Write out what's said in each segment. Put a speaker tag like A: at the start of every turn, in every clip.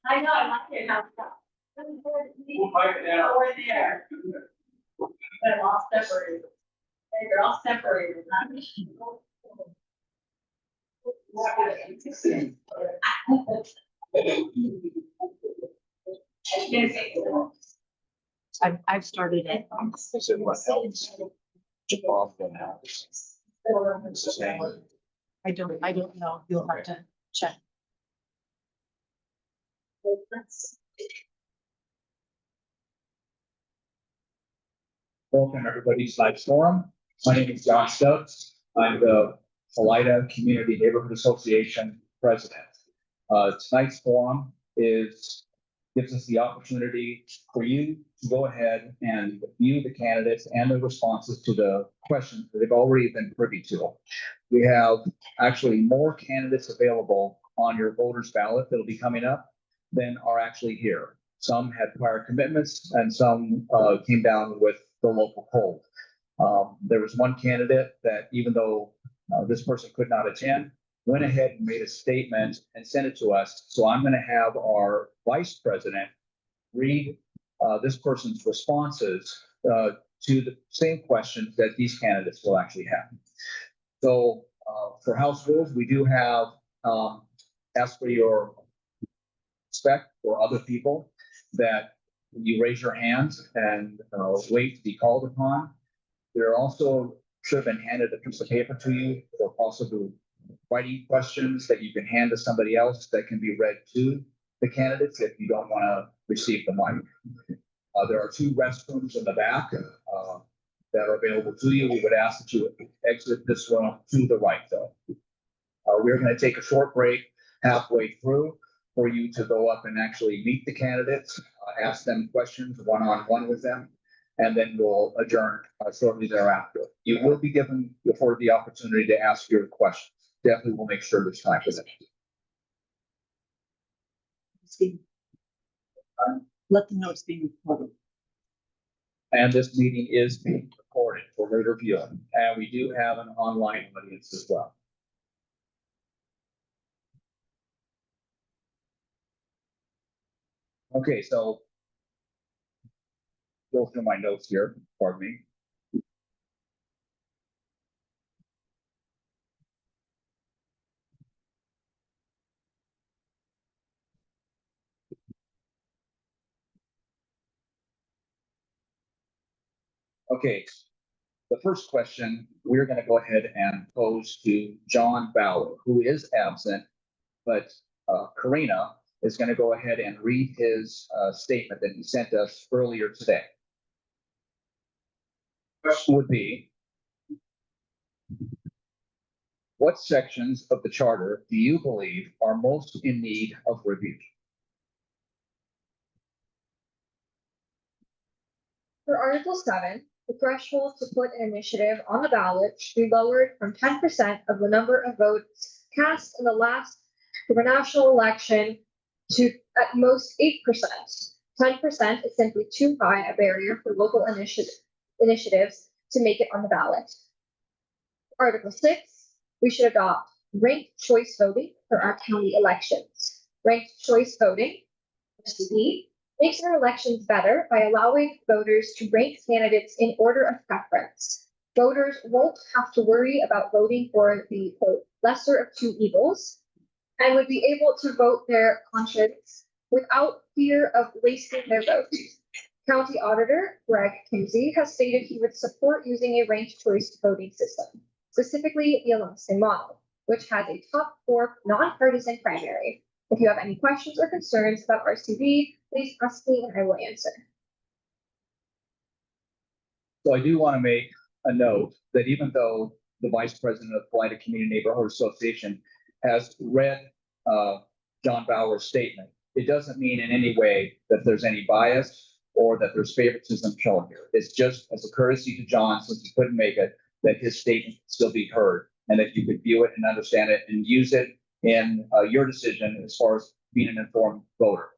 A: I know, I like it how it's done.
B: We'll pipe it down.
A: Over there. They're all separated. They're all separated.
C: I've started it.
B: Is it what helps? Off the house. It's the same.
C: I don't know. You'll have to check.
B: Welcome everybody to tonight's forum. My name is John Stubbs. I'm the Felida Community Neighborhood Association president. Tonight's forum gives us the opportunity for you to go ahead and view the candidates and the responses to the questions that they've already been privy to. We have actually more candidates available on your voters ballot that'll be coming up than are actually here. Some had prior commitments and some came down with the local poll. There was one candidate that, even though this person could not attend, went ahead and made a statement and sent it to us. So I'm going to have our vice president read this person's responses to the same questions that these candidates will actually have. So for House rules, we do have ask for your respect for other people, that you raise your hands and wait to be called upon. There also should have been handed a piece of paper to you for possible writing questions that you can hand to somebody else that can be read to the candidates if you don't want to receive the mic. There are two restrooms in the back that are available to you. We would ask that you exit this one to the right, though. We're going to take a short break halfway through for you to go up and actually meet the candidates, ask them questions one-on-one with them, and then we'll adjourn shortly thereafter. You will be given the opportunity to ask your questions. Definitely will make sure there's time for that.
C: Let them know it's being recorded.
B: And this meeting is being recorded for later viewing, and we do have an online audience as well. Okay, so go through my notes here, pardon me. Okay, the first question we're going to go ahead and pose to John Bauer, who is absent, but Karina is going to go ahead and read his statement that he sent us earlier today. Question would be, what sections of the charter do you believe are most in need of review?
D: For Article 7, the threshold to put an initiative on the ballot should be lowered from 10% of the number of votes cast in the last national election to at most 8%. 10% is simply too high a barrier for local initiatives to make it on the ballot. Article 6, we should adopt ranked choice voting for our county elections. Ranked choice voting, RCV, makes our elections better by allowing voters to rank candidates in order of preference. Voters won't have to worry about voting for the lesser of two evils and would be able to vote their conscience without fear of wasting their vote. County Auditor Greg Kimsey has stated he would support using a ranked choice voting system, specifically the Alaska model, which has a top 4 nonpartisan primary. If you have any questions or concerns about RCV, please ask me and I will answer.
B: So I do want to make a note that even though the Vice President of the Felida Community Neighborhood Association has read John Bauer's statement, it doesn't mean in any way that there's any bias or that there's favoritism shown here. It's just as a courtesy to John, since he couldn't make it, that his statement could still be heard and that you could view it and understand it and use it in your decision as far as being an informed voter.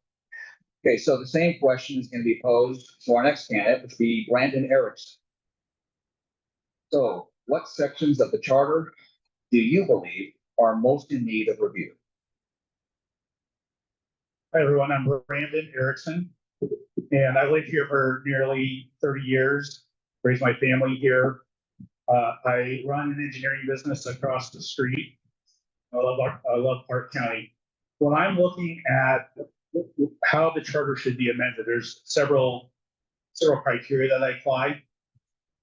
B: Okay, so the same question is going to be posed to our next candidate, which would be Brandon Erickson. So, what sections of the charter do you believe are most in need of review?
E: Hi, everyone. I'm Brandon Erickson, and I lived here for nearly 30 years, raised my family here. I run an engineering business across the street. I love Park County. When I'm looking at how the charter should be amended, there's several criteria that I apply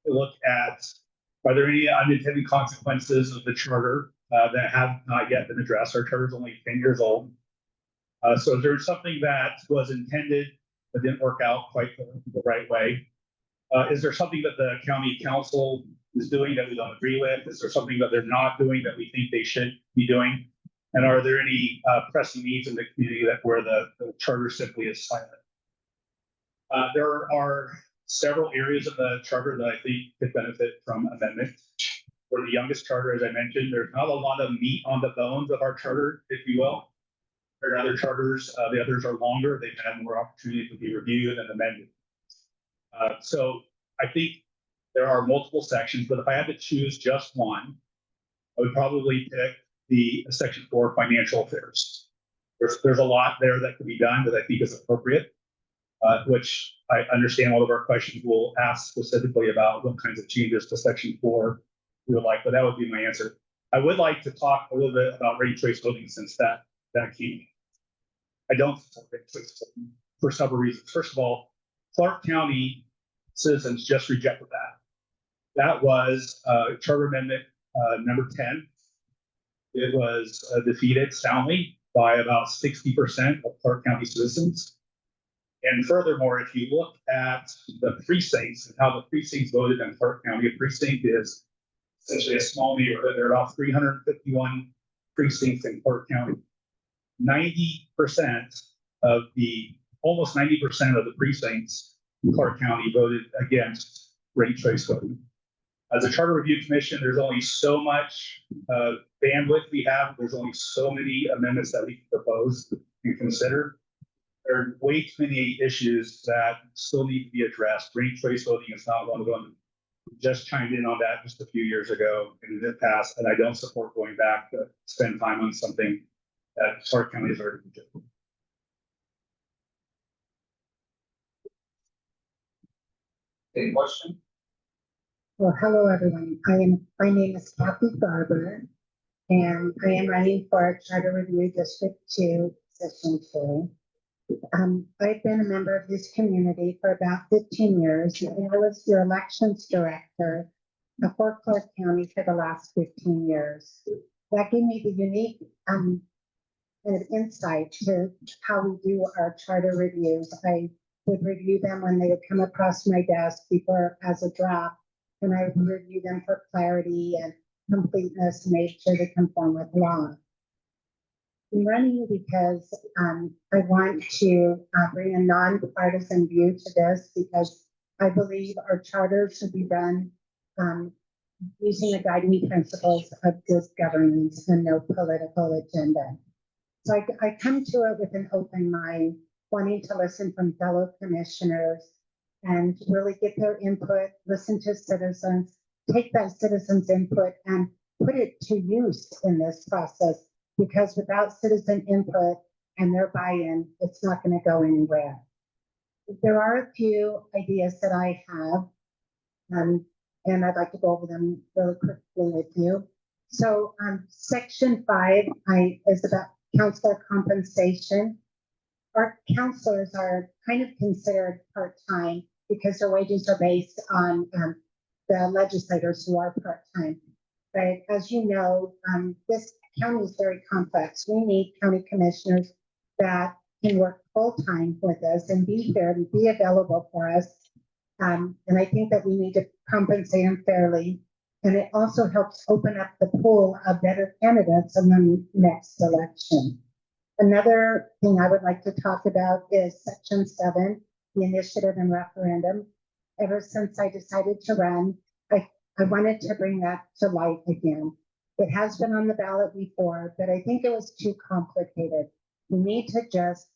E: to look at. Are there any unintended consequences of the charter that have not yet been addressed? Our charter is only 10 years old. So is there something that was intended but didn't work out quite the right way? Is there something that the county council is doing that we don't agree with? Is there something that they're not doing that we think they should be doing? And are there any pressing needs in the community that where the charter simply is silent? There are several areas of the charter that I think could benefit from amendment. For the youngest charter, as I mentioned, there's not a lot of meat on the bones of our charter, if you will. There are other charters, the others are longer, they've had more opportunity to be reviewed and amended. So I think there are multiple sections, but if I had to choose just one, I would probably pick the section 4 financial affairs. There's a lot there that could be done that I think is appropriate, which I understand all of our questions will ask specifically about what kinds of changes to section 4 we would like, but that would be my answer. I would like to talk a little bit about ranked choice voting since that came. I don't support ranked choice voting for several reasons. First of all, Clark County citizens just rejected that. That was Charter Amendment number 10. It was defeated soundly by about 60% of Clark County citizens. And furthermore, if you look at the precincts and how the precincts voted in Clark County, a precinct is essentially a small neighborhood. There are about 351 precincts in Clark County. 90% of almost 90% of the precincts in Clark County voted against ranked choice voting. As a charter review commission, there's only so much bandwidth we have. There's only so many amendments that we can propose and consider. There are way too many issues that still need to be addressed. Ranked choice voting is not one of them. Just chimed in on that just a few years ago and it didn't pass, and I don't support going back to spend time on something that Clark County has already rejected. Any question?
F: Well, hello, everyone. My name is Kathy Garber, and I am running for Charter Review District 2, Session 2. I've been a member of this community for about 15 years, and I was your elections director for Clark County for the last 15 years. That gave me the unique kind of insight to how we do our charter reviews. I would review them when they would come across my desk before as a draft, and I would review them for clarity and completeness to make sure they conform with law. I'm running because I want to bring a nonpartisan view to this because I believe our charter should be run using the guiding principles of good governance and no political agenda. So I come to it with an open mind, wanting to listen from fellow commissioners and really get their input, listen to citizens, take that citizens' input and put it to use in this process, because without citizen input and their buy-in, it's not going to go anywhere. There are a few ideas that I have, and I'd like to go over them really quickly with you. So section 5 is about counselor compensation. Our counselors are kind of considered part-time because their wages are based on the legislators who are part-time. But as you know, this county is very complex. We need county commissioners that can work full-time with us and be here and be available for us. And I think that we need to compensate them fairly. And it also helps open up the pool of better candidates in the next election. Another thing I would like to talk about is section 7, the initiative and referendum. Ever since I decided to run, I wanted to bring that to light again. It has been on the ballot before, but I think it was too complicated. We need to just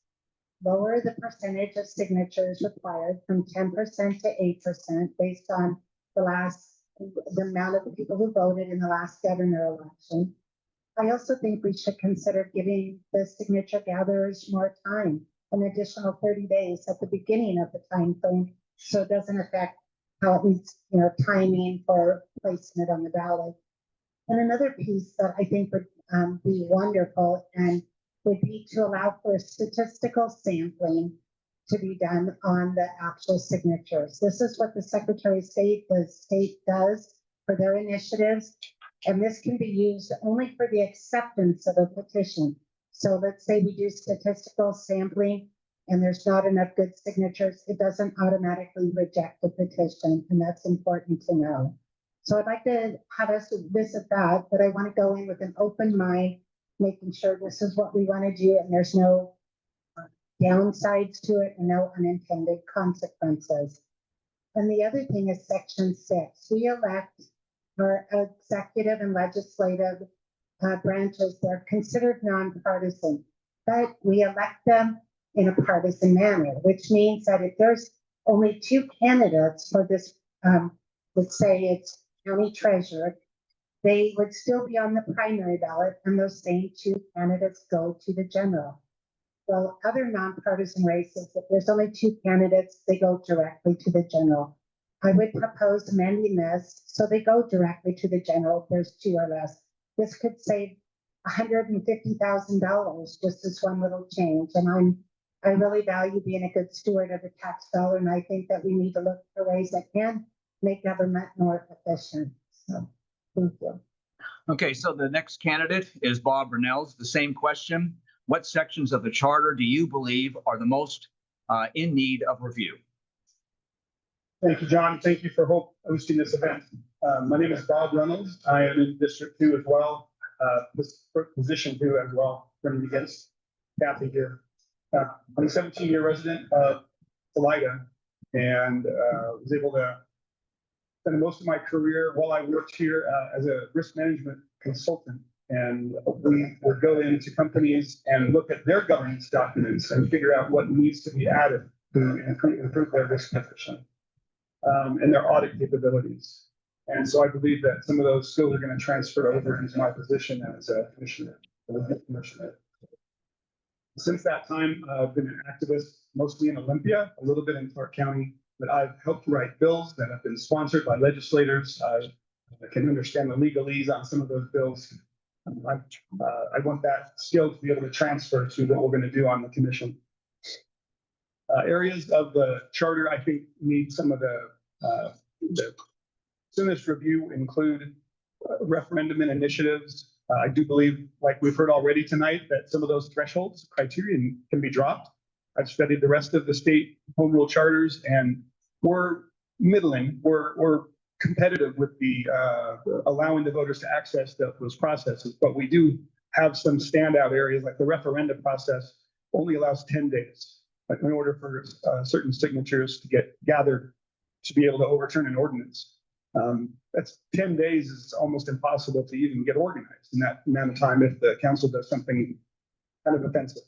F: lower the percentage of signatures required from 10% to 8% based on the amount of people who voted in the last governor election. I also think we should consider giving the signature gatherers more time, an additional 30 days at the beginning of the time frame, so it doesn't affect how it needs, timing for placing it on the ballot. And another piece that I think would be wonderful and would be to allow for statistical sampling to be done on the actual signatures. This is what the Secretary of State, the state does for their initiatives. And this can be used only for the acceptance of a petition. So let's say we do statistical sampling and there's not enough good signatures, it doesn't automatically reject the petition, and that's important to know. So I'd like to have us visit that, but I want to go in with an open mind, making sure this is what we want to do and there's no downsides to it and no unintended consequences. And the other thing is Section 6. We elect our executive and legislative branches. They're considered nonpartisan, but we elect them in a partisan manner, which means that if there's only two candidates for this, let's say it's county treasurer, they would still be on the primary ballot, and those same two candidates go to the general. Well, other nonpartisan races, if there's only two candidates, they go directly to the general. I would propose amending this so they go directly to the general if there's two or less. This could save $150,000, just as one little change. And I really value being a good steward of the tax dollar, and I think that we need to look for ways that can make government more efficient. So, thank you.
B: Okay, so the next candidate is Bob Brunels. The same question. What sections of the charter do you believe are the most in need of review?
E: Thank you, John. Thank you for hosting this event. My name is Bob Reynolds. I am in District 2 as well, Position 2 as well, running against Kathy here. I'm a 17-year resident of Felida and was able to spend most of my career while I worked here as a risk management consultant. And we would go into companies and look at their governance documents and figure out what needs to be added to improve their risk position and their audit capabilities. And so I believe that some of those skills are going to transfer over into my position as a commissioner. Since that time, I've been an activist mostly in Olympia, a little bit in Clark County, but I've helped write bills that have been sponsored by legislators. I can understand the legalese on some of those bills. I want that skill to be able to transfer to what we're going to do on the commission. Areas of the charter I think need some of the soonest review include referendum and initiatives. I do believe, like we've heard already tonight, that some of those thresholds criteria can be dropped. I've studied the rest of the state home rule charters, and we're middling, we're competitive with the allowing the voters to access those processes, but we do have some standout areas, like the referendum process only allows 10 days in order for certain signatures to get gathered to be able to overturn an ordinance. That's 10 days is almost impossible to even get organized in that amount of time if the council does something kind of offensive.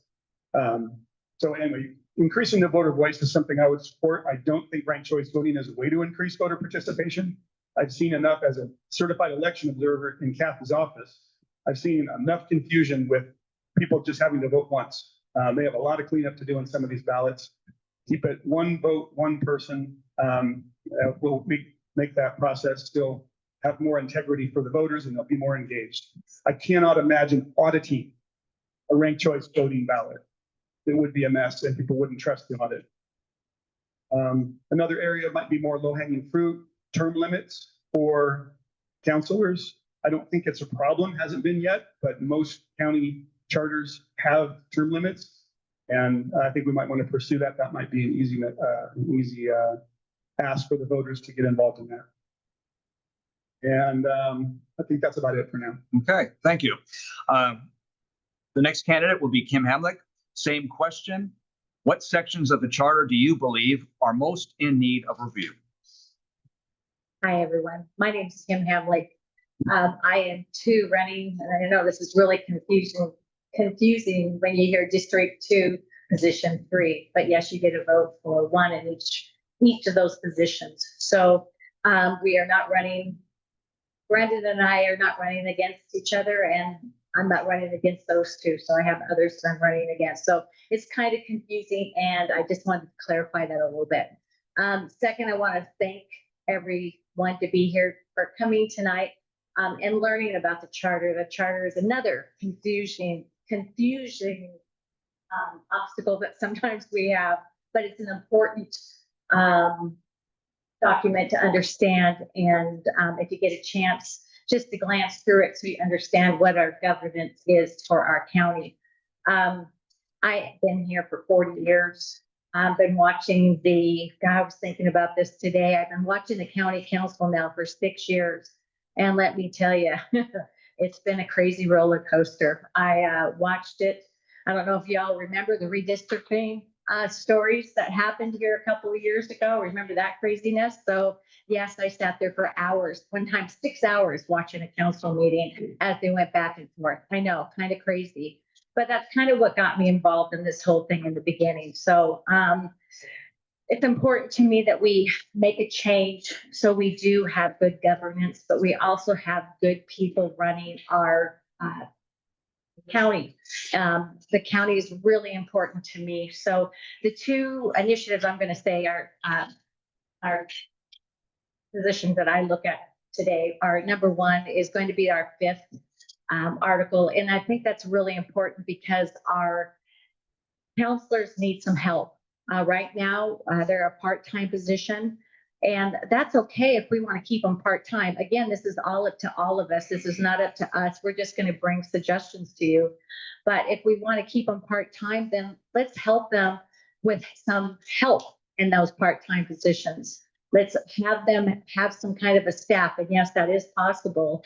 E: So anyway, increasing the voter voice is something I would support. I don't think ranked choice voting is a way to increase voter participation. I've seen enough as a certified election observer in Kathy's office. I've seen enough confusion with people just having to vote once. They have a lot of cleanup to do on some of these ballots. Keep it one vote, one person. Will make that process still have more integrity for the voters, and they'll be more engaged. I cannot imagine auditing a ranked choice voting ballot. It would be a mess and people wouldn't trust the audit. Another area might be more low-hanging fruit, term limits for councilors. I don't think it's a problem, hasn't been yet, but most county charters have term limits. And I think we might want to pursue that. That might be an easy ask for the voters to get involved in that. And I think that's about it for now.
B: Okay, thank you. The next candidate will be Kim Hamlick. Same question. What sections of the charter do you believe are most in need of review?
G: Hi, everyone. My name is Kim Hamlick. I am too running, and I know this is really confusing when you hear District 2, Position 3. But yes, you get a vote for one in each of those positions. So we are not running. Brendan and I are not running against each other, and I'm not running against those two, so I have others that I'm running against. So it's kind of confusing, and I just wanted to clarify that a little bit. Second, I want to thank everyone to be here for coming tonight and learning about the charter. The charter is another confusing obstacle that sometimes we have, but it's an important document to understand. And if you get a chance, just to glance through it so you understand what our governance is for our county. I've been here for 40 years. I've been watching I was thinking about this today. I've been watching the county council now for 6 years. And let me tell you, it's been a crazy roller coaster. I watched it. I don't know if y'all remember the redistricting stories that happened here a couple of years ago. Remember that craziness? So yes, I sat there for hours, one time 6 hours watching a council meeting as they went back and forth. I know, kind of crazy, but that's kind of what got me involved in this whole thing in the beginning. So it's important to me that we make a change so we do have good governance, but we also have good people running our county. The county is really important to me. So the two initiatives I'm going to say are positions that I look at today are, number one is going to be our fifth article. And I think that's really important because our counselors need some help. Right now, they're a part-time position, and that's okay if we want to keep them part-time. Again, this is all up to all of us. This is not up to us. We're just going to bring suggestions to you. But if we want to keep them part-time, then let's help them with some help in those part-time positions. Let's have them have some kind of a staff. And yes, that is possible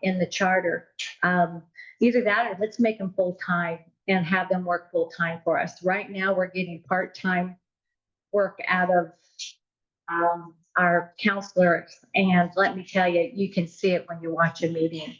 G: in the charter. Either that or let's make them full-time and have them work full-time for us. Right now, we're getting part-time work out of our counselors. And let me tell you, you can see it when you watch a meeting.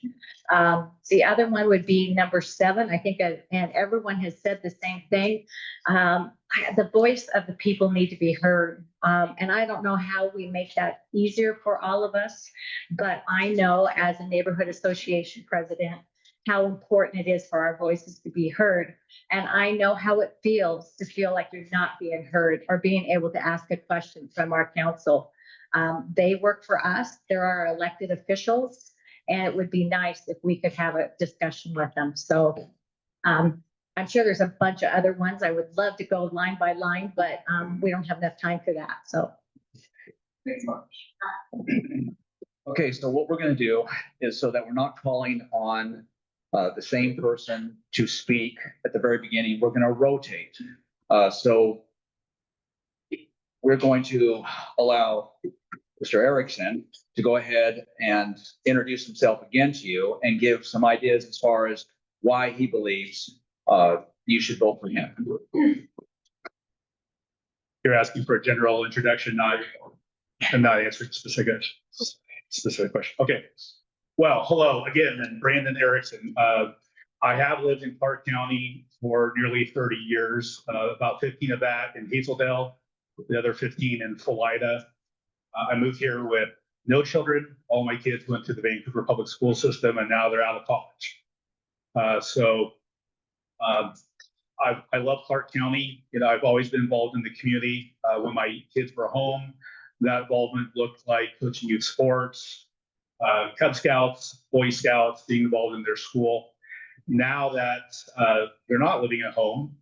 G: The other one would be number 7. I think, and everyone has said the same thing. The voice of the people need to be heard. And I don't know how we make that easier for all of us, but I know as a neighborhood association president, how important it is for our voices to be heard. And I know how it feels to feel like you're not being heard or being able to ask a question from our council. They work for us. They're our elected officials, and it would be nice if we could have a discussion with them. So I'm sure there's a bunch of other ones. I would love to go line by line, but we don't have enough time for that. So.
B: Okay, so what we're going to do is, so that we're not calling on the same person to speak at the very beginning, we're going to rotate. So we're going to allow Mr. Erickson to go ahead and introduce himself again to you and give some ideas as far as why he believes you should vote for him.
E: You're asking for a general introduction, not answering specific question. Okay. Well, hello again, and Brandon Erickson. I have lived in Clark County for nearly 30 years, about 15 of that in Hazeldale, the other 15 in Felida. I moved here with no children. All my kids went to the Vancouver public school system, and now they're out of college. I love Clark County. You know, I've always been involved in the community. When my kids were home, that involvement looked like coaching youth sports, Cub Scouts, Boy Scouts, being involved in their school. Now that they're not living at home,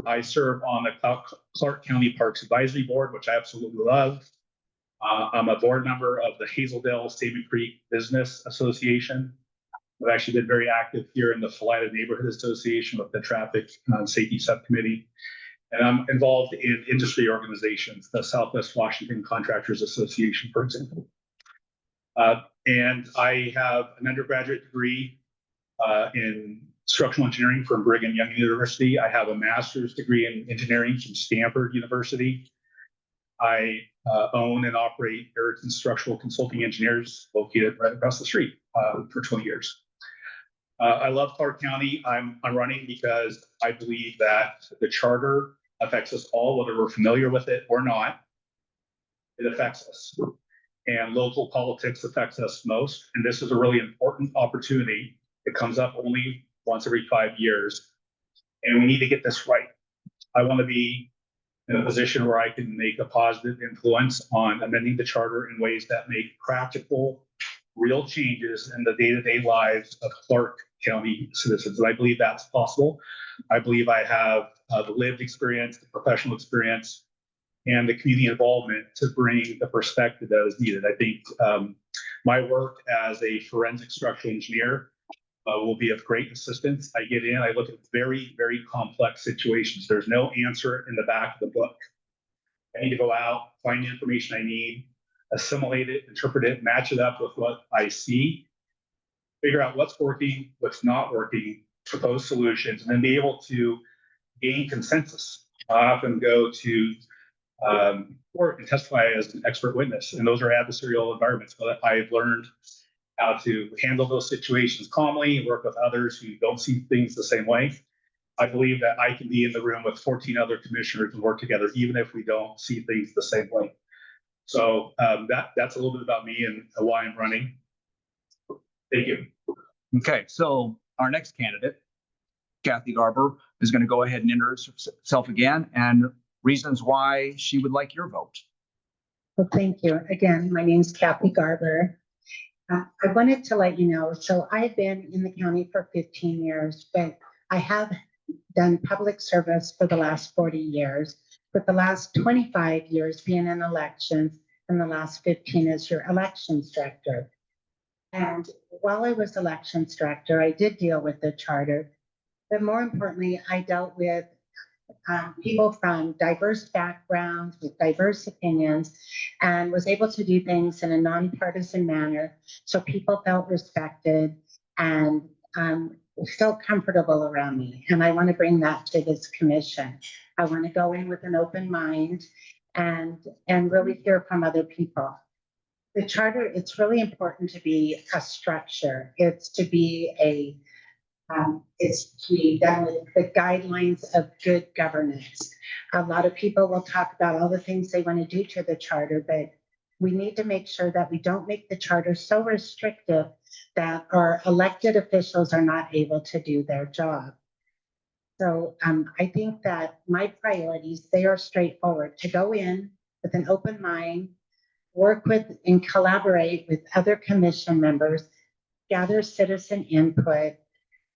E: I serve on the Clark County Parks Advisory Board, which I absolutely love. I'm a board member of the Hazeldale Sabin Creek Business Association. I've actually been very active here in the Felida Neighborhood Association with the Traffic Safety Subcommittee. And I'm involved in industry organizations, the Southwest Washington Contractors Association, for example. And I have an undergraduate degree in structural engineering from Brigham Young University. I have a master's degree in engineering from Stanford University. I own and operate Erickson Structural Consulting Engineers, located right across the street for 20 years. I love Clark County. I'm running because I believe that the charter affects us all, whether we're familiar with it or not. It affects us. And local politics affects us most. And this is a really important opportunity It comes up only once every 5 years. And we need to get this right. I want to be in a position where I can make a positive influence on amending the charter in ways that make practical, real changes in the day-to-day lives of Clark County citizens. And I believe that's possible. I believe I have the lived experience, the professional experience, and the community involvement to bring the perspective that is needed. I think my work as a forensic structural engineer will be of great assistance. I get in, I look at very, very complex situations. There's no answer in the back of the book. I need to go out, find the information I need, assimilate it, interpret it, match it up with what I see, figure out what's working, what's not working, propose solutions, and then be able to gain consensus. I often go to court and testify as an expert witness, and those are adversarial environments. But I've learned how to handle those situations calmly, work with others who don't see things the same way. I believe that I can be in the room with 14 other commissioners and work together, even if we don't see things the same way. So that's a little bit about me and why I'm running. Thank you.
B: Okay, so our next candidate, Kathy Garber, is going to go ahead and introduce herself again and reasons why she would like your vote.
F: Well, thank you. Again, my name's Kathy Garber. I wanted to let you know, so I've been in the county for 15 years, but I have done public service for the last 40 years, with the last 25 years being in elections and the last 15 as your elections director. And while I was elections director, I did deal with the charter, but more importantly, I dealt with people from diverse backgrounds with diverse opinions and was able to do things in a nonpartisan manner so people felt respected and felt comfortable around me. And I want to bring that to this commission. I want to go in with an open mind and really hear from other people. The charter, it's really important to be a structure. It's to be it's to be done with the guidelines of good governance. A lot of people will talk about all the things they want to do to the charter, but we need to make sure that we don't make the charter so restrictive that our elected officials are not able to do their job. So I think that my priorities, they are straightforward: to go in with an open mind, work with and collaborate with other commission members, gather citizen input,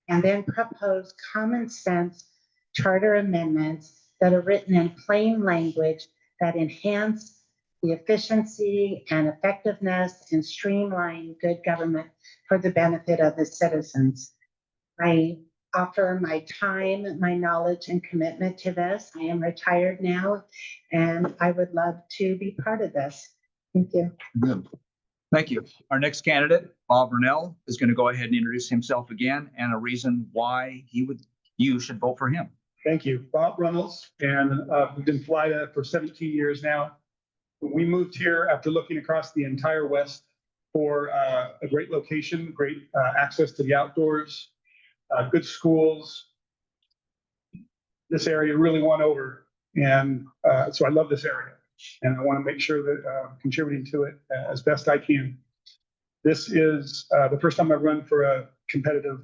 F: and then propose common sense charter amendments that are written in plain language that enhance the efficiency and effectiveness and streamline good government for the benefit of the citizens. I offer my time, my knowledge, and commitment to this. I am retired now, and I would love to be part of this. Thank you.
B: Good. Thank you. Our next candidate, Bob Burnell, is going to go ahead and introduce himself again and a reason why you should vote for him.
E: Thank you. Bob Runnels, and we've been in Felida for 17 years now. We moved here after looking across the entire West for a great location, great access to the outdoors, good schools. This area really won over, and so I love this area, and I want to make sure that I'm contributing to it as best I can. This is the first time I've run for a competitive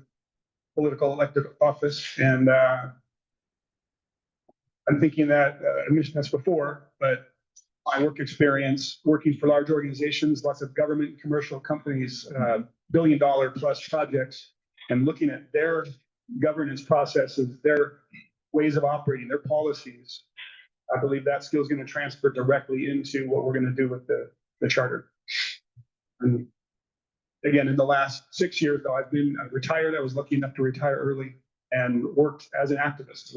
E: political elected office, and I'm thinking that I mentioned this before, but my work experience working for large organizations, lots of government, commercial companies, billion-dollar plus projects, and looking at their governance processes, their ways of operating, their policies, I believe that skill is going to transfer directly into what we're going to do with the charter. And again, in the last 6 years, though, I've been retired. I was lucky enough to retire early and worked as an activist,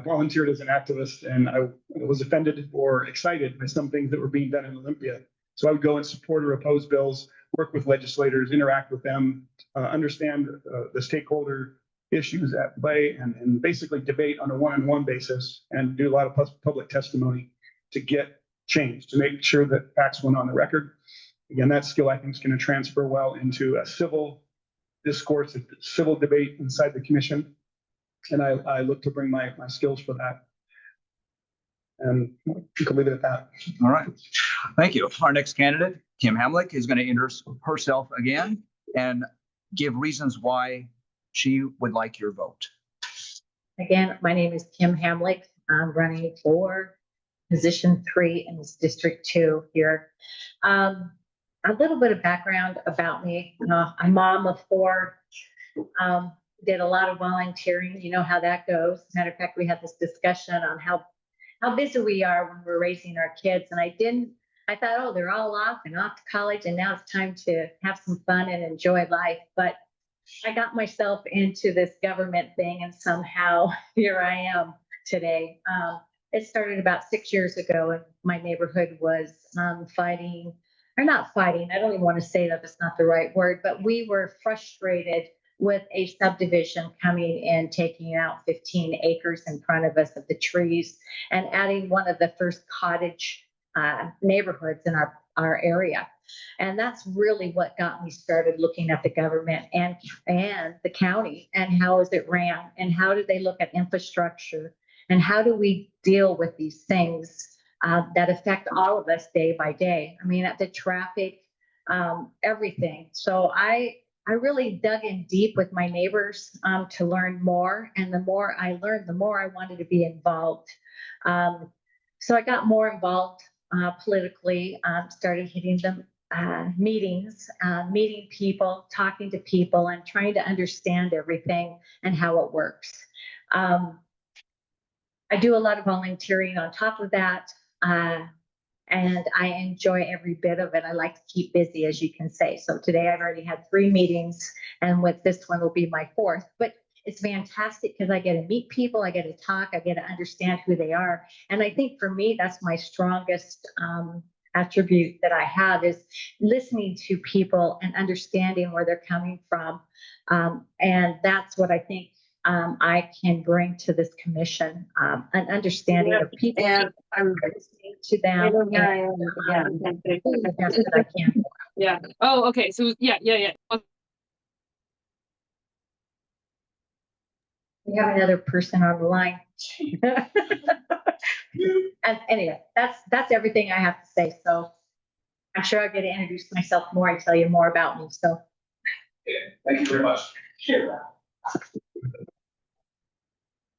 E: volunteered as an activist, and I was offended or excited by some things that were being done in Olympia. So I would go and support or oppose bills, work with legislators, interact with them, understand the stakeholder issues at play, and basically debate on a one-on-one basis and do a lot of public testimony to get change, to make sure that facts went on the record. Again, that skill I think is going to transfer well into a civil discourse, a civil debate inside the commission. And I look to bring my skills for that. And you can leave it at that.
B: All right. Thank you. Our next candidate, Kim Hamlick, is going to introduce herself again and give reasons why she would like your vote.
G: Again, my name is Kim Hamlick. I'm running for position 3 in this District 2 here. A little bit of background about me. I'm a mom of 4. Did a lot of volunteering. You know how that goes. Matter of fact, we had this discussion on how busy we are when we're raising our kids. And I thought, oh, they're all off and off to college, and now it's time to have some fun and enjoy life. But I got myself into this government thing, and somehow here I am today. It started about 6 years ago, and my neighborhood was fighting, or not fighting. I don't even want to say that, that's not the right word, but we were frustrated with a subdivision coming in, taking out 15 acres in front of us of the trees and adding one of the first cottage neighborhoods in our area. And that's really what got me started looking at the government and the county and how is it ran and how do they look at infrastructure and how do we deal with these things that affect all of us day by day. I mean, at the traffic, everything. So I really dug in deep with my neighbors to learn more. And the more I learned, the more I wanted to be involved. So I got more involved politically, started hitting the meetings, meeting people, talking to people, and trying to understand everything and how it works. I do a lot of volunteering on top of that. And I enjoy every bit of it. I like to keep busy, as you can say. So today I've already had 3 meetings, and with this one will be my 4th. But it's fantastic because I get to meet people, I get to talk, I get to understand who they are. And I think for me, that's my strongest attribute that I have is listening to people and understanding where they're coming from. And that's what I think I can bring to this commission, an understanding of people.
A: And I'm
G: listening to them. The best that I can.
A: yeah. Oh, okay. So yeah.
G: We have another person on the line. And anyway, that's everything I have to say. So I'm sure I'll get to introduce myself more and tell you more about me. So
B: Thank you very much.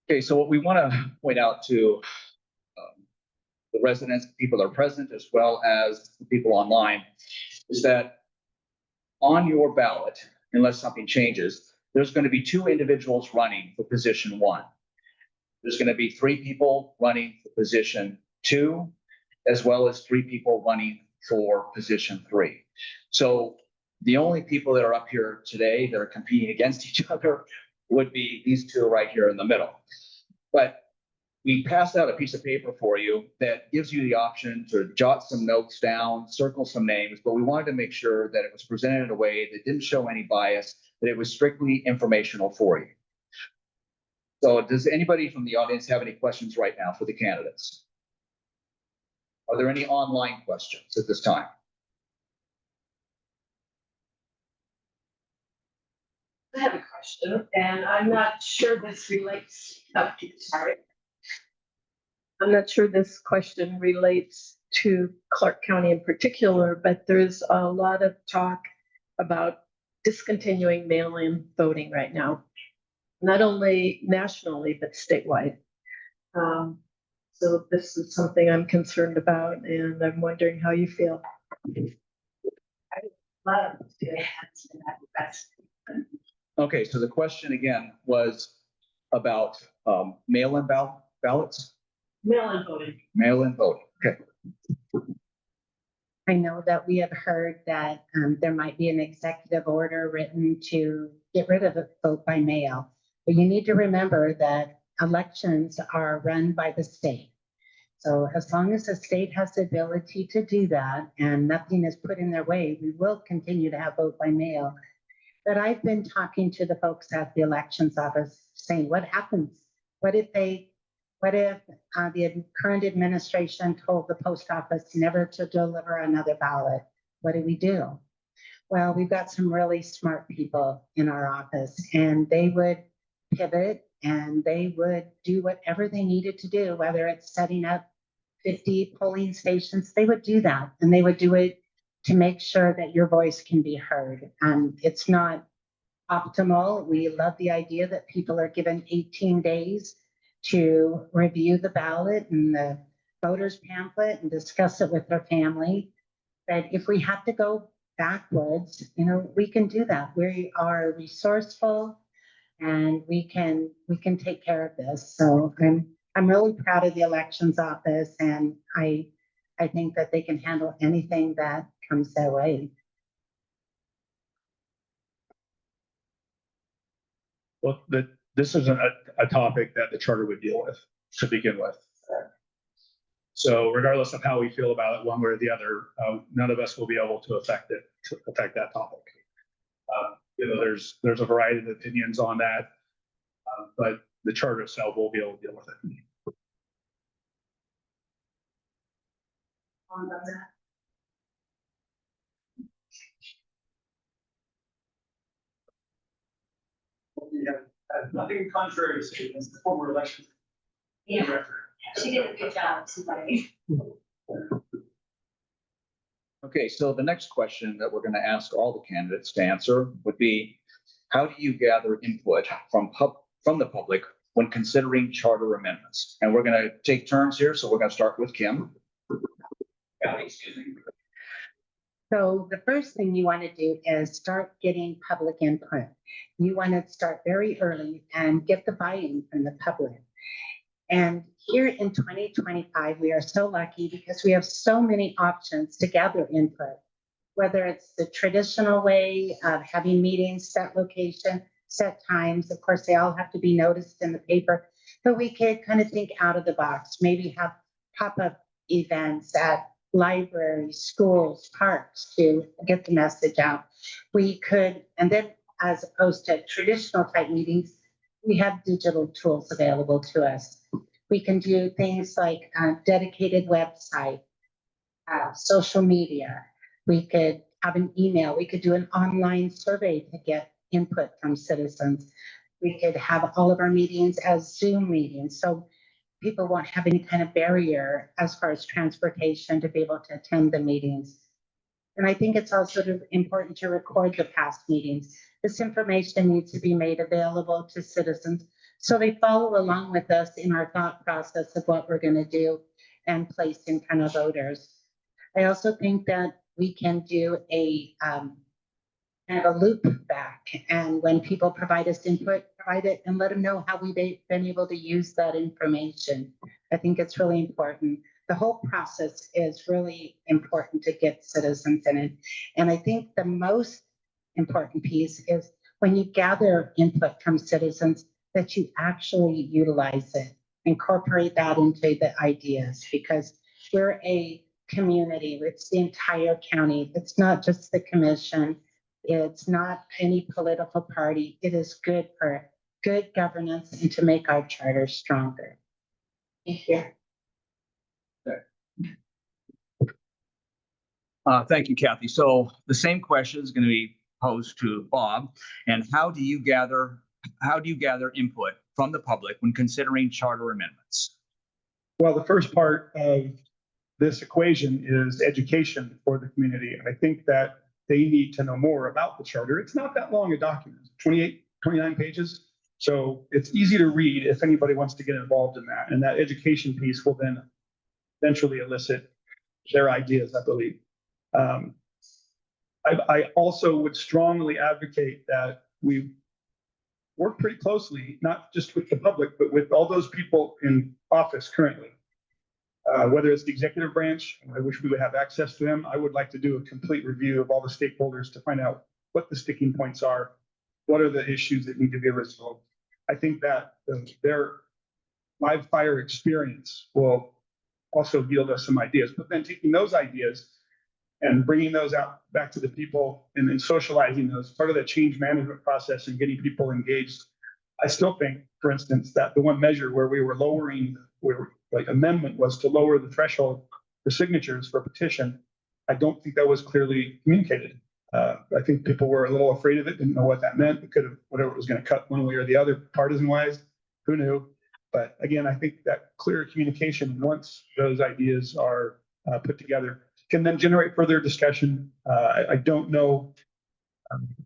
B: Okay, so what we want to point out to the residents, people that are present, as well as the people online, is that on your ballot, unless something changes, there's going to be 2 individuals running for position 1. There's going to be 3 people running for position 2, as well as 3 people running for position 3. So the only people that are up here today that are competing against each other would be these 2 right here in the middle. But we passed out a piece of paper for you that gives you the option to jot some notes down, circle some names, but we wanted to make sure that it was presented in a way that didn't show any bias, that it was strictly informational for you. So does anybody from the audience have any questions right now for the candidates? Are there any online questions at this time?
H: I have a question, and I'm not sure this relates, sorry. I'm not sure this question relates to Clark County in particular, but there's a lot of talk about discontinuing mail-in voting right now, not only nationally, but statewide. So this is something I'm concerned about, and I'm wondering how you feel.
A: I would love to answer that question.
B: Okay, so the question again was about mail-in ballots?
H: Mail-in voting.
B: Mail-in voting, okay.
F: I know that we have heard that there might be an executive order written to get rid of the vote by mail. But you need to remember that elections are run by the state. So as long as the state has the ability to do that and nothing is put in their way, we will continue to have vote by mail. But I've been talking to the folks at the elections office saying, what happens? What if the current administration told the post office never to deliver another ballot? What do we do? Well, we've got some really smart people in our office, and they would pivot and they would do whatever they needed to do, whether it's setting up 50 polling stations, they would do that, and they would do it to make sure that your voice can be heard. It's not optimal. We love the idea that people are given 18 days to review the ballot and the voters pamphlet and discuss it with their family. But if we have to go backwards, we can do that. We are resourceful and we can take care of this. So I'm really proud of the elections office, and I think that they can handle anything that comes their way.
E: Well, this isn't a topic that the charter would deal with to begin with. So regardless of how we feel about it, one way or the other, none of us will be able to affect that topic. There's a variety of opinions on that, but the charter itself will be able to deal with it.
I: Nothing contrary to statements, the former election.
A: Yeah, she did a good job tonight.
B: Okay, so the next question that we're going to ask all the candidates to answer would be, how do you gather input from the public when considering charter amendments? And we're going to take turns here, so we're going to start with Kim. Excuse me.
F: So the first thing you want to do is start getting public input. You want to start very early and get the buy-in from the public. And here in 2025, we are so lucky because we have so many options to gather input, whether it's the traditional way of having meetings, set location, set times. Of course, they all have to be noticed in the paper, but we could kind of think out of the box, maybe have pop-up events at libraries, schools, parks to get the message out. We could, and then as opposed to traditional type meetings, we have digital tools available to us. We can do things like a dedicated website, social media. We could have an email. We could do an online survey to get input from citizens. We could have all of our meetings as Zoom meetings. So people won't have any kind of barrier as far as transportation to be able to attend the meetings. And I think it's also important to record the past meetings. This information needs to be made available to citizens so they follow along with us in our thought process of what we're going to do and place in front of voters. I also think that we can do a kind of a loop back, and when people provide us input, provide it and let them know how we've been able to use that information. I think it's really important. The whole process is really important to get citizens in it. And I think the most important piece is when you gather input from citizens, that you actually utilize it, incorporate that into the ideas, because we're a community. It's the entire county. It's not just the commission. It's not any political party. It is good for good governance and to make our charter stronger. Thank you.
B: Thank you, Kathy. So the same question is going to be posed to Bob. And how do you gather input from the public when considering charter amendments?
E: Well, the first part of this equation is education for the community. And I think that they need to know more about the charter. It's not that long a document, 28, 29 pages. So it's easy to read if anybody wants to get involved in that. And that education piece will then eventually elicit their ideas, I believe. I also would strongly advocate that we work pretty closely, not just with the public, but with all those people in office currently. Whether it's the executive branch, I wish we would have access to them. I would like to do a complete review of all the stakeholders to find out what the sticking points are, what are the issues that need to be resolved. I think that their live fire experience will also yield us some ideas, but then taking those ideas and bringing those out back to the people and then socializing those, part of that change management process and getting people engaged. I still think, for instance, that the one measure where we were lowering, amendment was to lower the threshold for signatures for petition. I don't think that was clearly communicated. I think people were a little afraid of it, didn't know what that meant. It could have, whatever it was going to cut one way or the other, partisan wise, who knew? But again, I think that clear communication, once those ideas are put together, can then generate further discussion. I don't know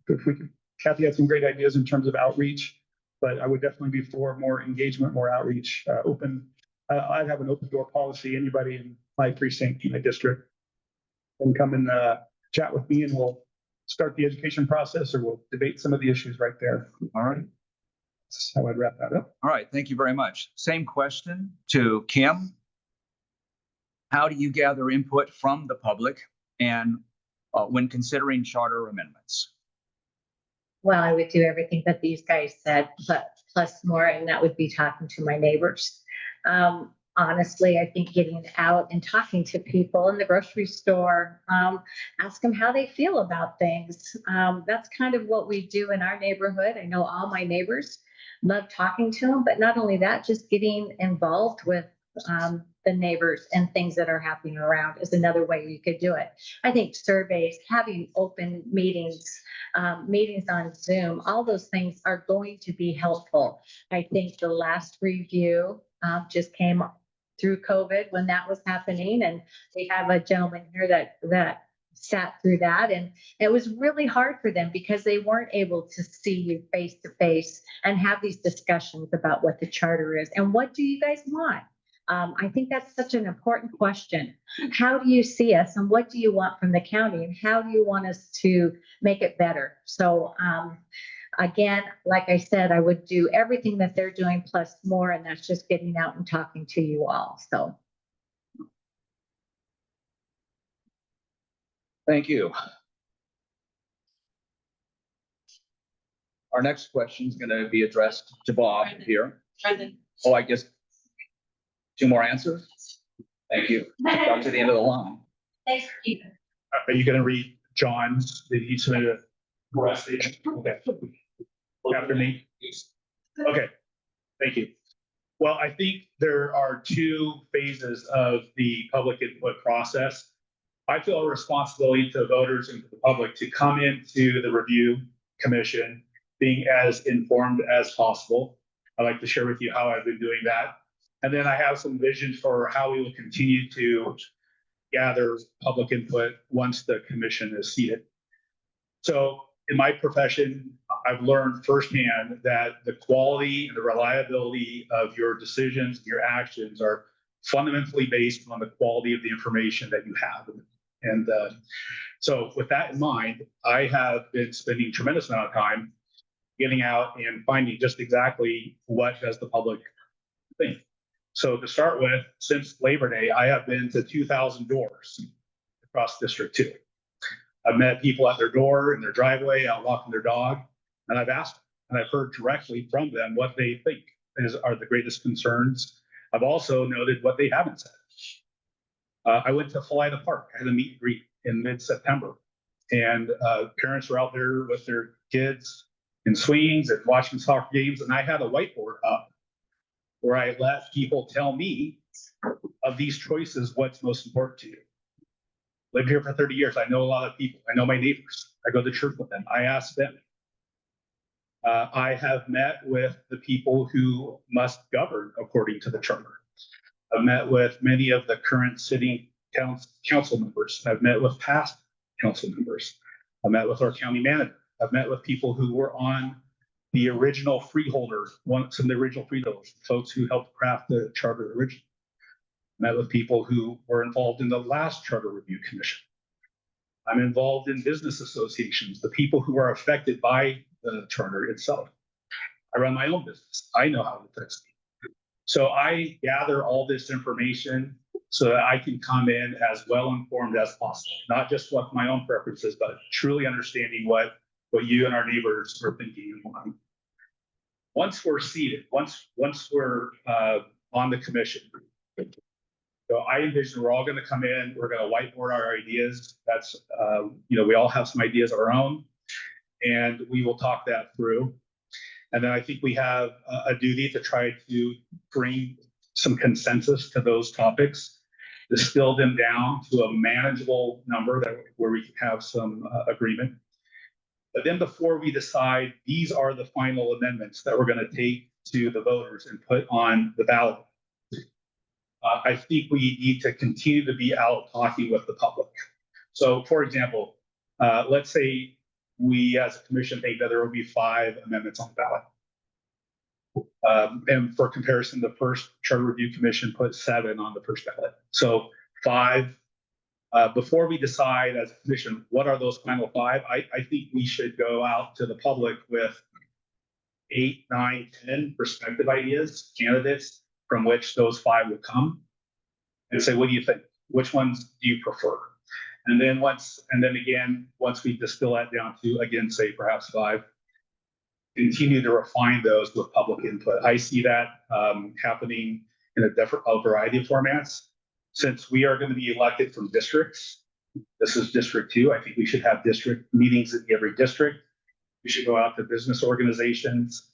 E: if we can Kathy had some great ideas in terms of outreach, but I would definitely be for more engagement, more outreach, open. I'd have an open door policy. Anybody in my precinct, my district, can come and chat with me, and we'll start the education process, or we'll debate some of the issues right there.
B: All right.
E: That's how I'd wrap that up.
B: All right. Thank you very much. Same question to Kim. How do you gather input from the public and when considering charter amendments?
G: Well, I would do everything that these guys said, but plus more, and that would be talking to my neighbors. Honestly, I think getting out and talking to people in the grocery store, ask them how they feel about things. That's kind of what we do in our neighborhood. I know all my neighbors love talking to them, but not only that, just getting involved with the neighbors and things that are happening around is another way you could do it. I think surveys, having open meetings, meetings on Zoom, all those things are going to be helpful. I think the last review just came through COVID when that was happening, and we have a gentleman here that sat through that, and it was really hard for them because they weren't able to see you face to face and have these discussions about what the charter is and what do you guys want. I think that's such an important question. How do you see us, and what do you want from the county, and how do you want us to make it better? So again, like I said, I would do everything that they're doing plus more, and that's just getting out and talking to you all. So
B: Thank you. Our next question is going to be addressed to Bob here. Oh, I guess 2 more answers. Thank you. Got to the end of the line.
A: Thanks for keeping.
E: Are you going to read John's? Did he submit a correspondence? Okay. After me? Okay, thank you. Well, I think there are 2 phases of the public input process. I feel a responsibility to voters and to the public to come into the review commission being as informed as possible. I'd like to share with you how I've been doing that. And then I have some vision for how we will continue to gather public input once the commission is seated. So in my profession, I've learned firsthand that the quality and the reliability of your decisions, your actions are fundamentally based on the quality of the information that you have. And so with that in mind, I have been spending a tremendous amount of time getting out and finding just exactly what does the public think. So to start with, since Labor Day, I have been to 2,000 doors across District 2. I've met people at their door, in their driveway, out walking their dog, and I've asked them, and I've heard directly from them what they think are the greatest concerns. I've also noted what they haven't said. I went to Felida Park. I had a meet and greet in mid-September, and parents were out there with their kids in swings and watching soccer games, and I had a whiteboard up where I let people tell me of these choices what's most important to you. Lived here for 30 years. I know a lot of people. I know my neighbors. I go to church with them. I ask them. I have met with the people who must govern according to the charter. I've met with many of the current city council members. I've met with past council members. I've met with our county manager. I've met with people who were on the original freeholders, some of the original freeholders, folks who helped craft the charter originally. Met with people who were involved in the last charter review commission. I'm involved in business associations, the people who are affected by the charter itself. I run my own business. I know how it affects me. So I gather all this information so that I can come in as well informed as possible, not just what my own preferences, but truly understanding what you and our neighbors are thinking and wanting. Once we're seated, once we're on the commission, so I envision we're all going to come in, we're going to whiteboard our ideas. That's, we all have some ideas of our own, and we will talk that through. And then I think we have a duty to try to bring some consensus to those topics, distill them down to a manageable number where we can have some agreement. But then before we decide, these are the final amendments that we're going to take to the voters and put on the ballot. I think we need to continue to be out talking with the public. So for example, let's say we as a commission think that there will be 5 amendments on the ballot. And for comparison, the first Charter Review Commission put 7 on the first ballot. So 5. Before we decide as a commission, what are those final 5, I think we should go out to the public with 8, 9, 10 prospective ideas, candidates from which those 5 would come, and say, what do you think? Which ones do you prefer? And then once we distill that down to, again, say perhaps 5, continue to refine those with public input. I see that happening in a variety of formats. Since we are going to be elected from districts, this is District 2. I think we should have district meetings in every district. We should go out to business organizations.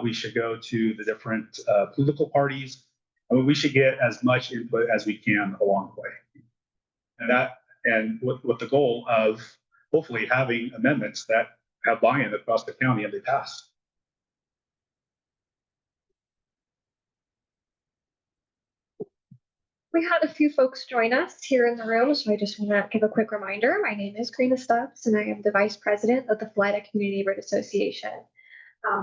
E: We should go to the different political parties. I mean, we should get as much input as we can along the way. And with the goal of hopefully having amendments that have buy-in across the county and they pass.
D: We had a few folks join us here in the room, so I just want to give a quick reminder. My name is Karina Stubbs, and I am the Vice President of the Felida Community Neighborhood Association.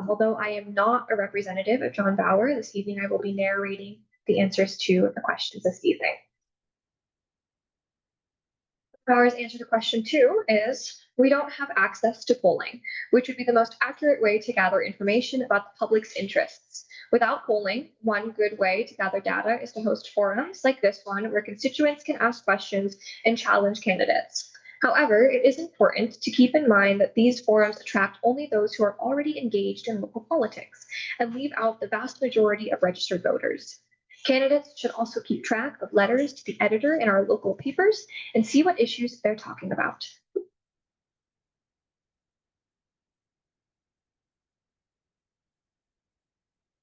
D: Although I am not a representative of John Bauer, this evening I will be narrating the answers to the questions this evening. Bauer's answer to question 2 is, we don't have access to polling, which would be the most accurate way to gather information about the public's interests. Without polling, one good way to gather data is to host forums like this one, where constituents can ask questions and challenge candidates. However, it is important to keep in mind that these forums attract only those who are already engaged in local politics and leave out the vast majority of registered voters. Candidates should also keep track of letters to the editor in our local papers and see what issues they're talking about.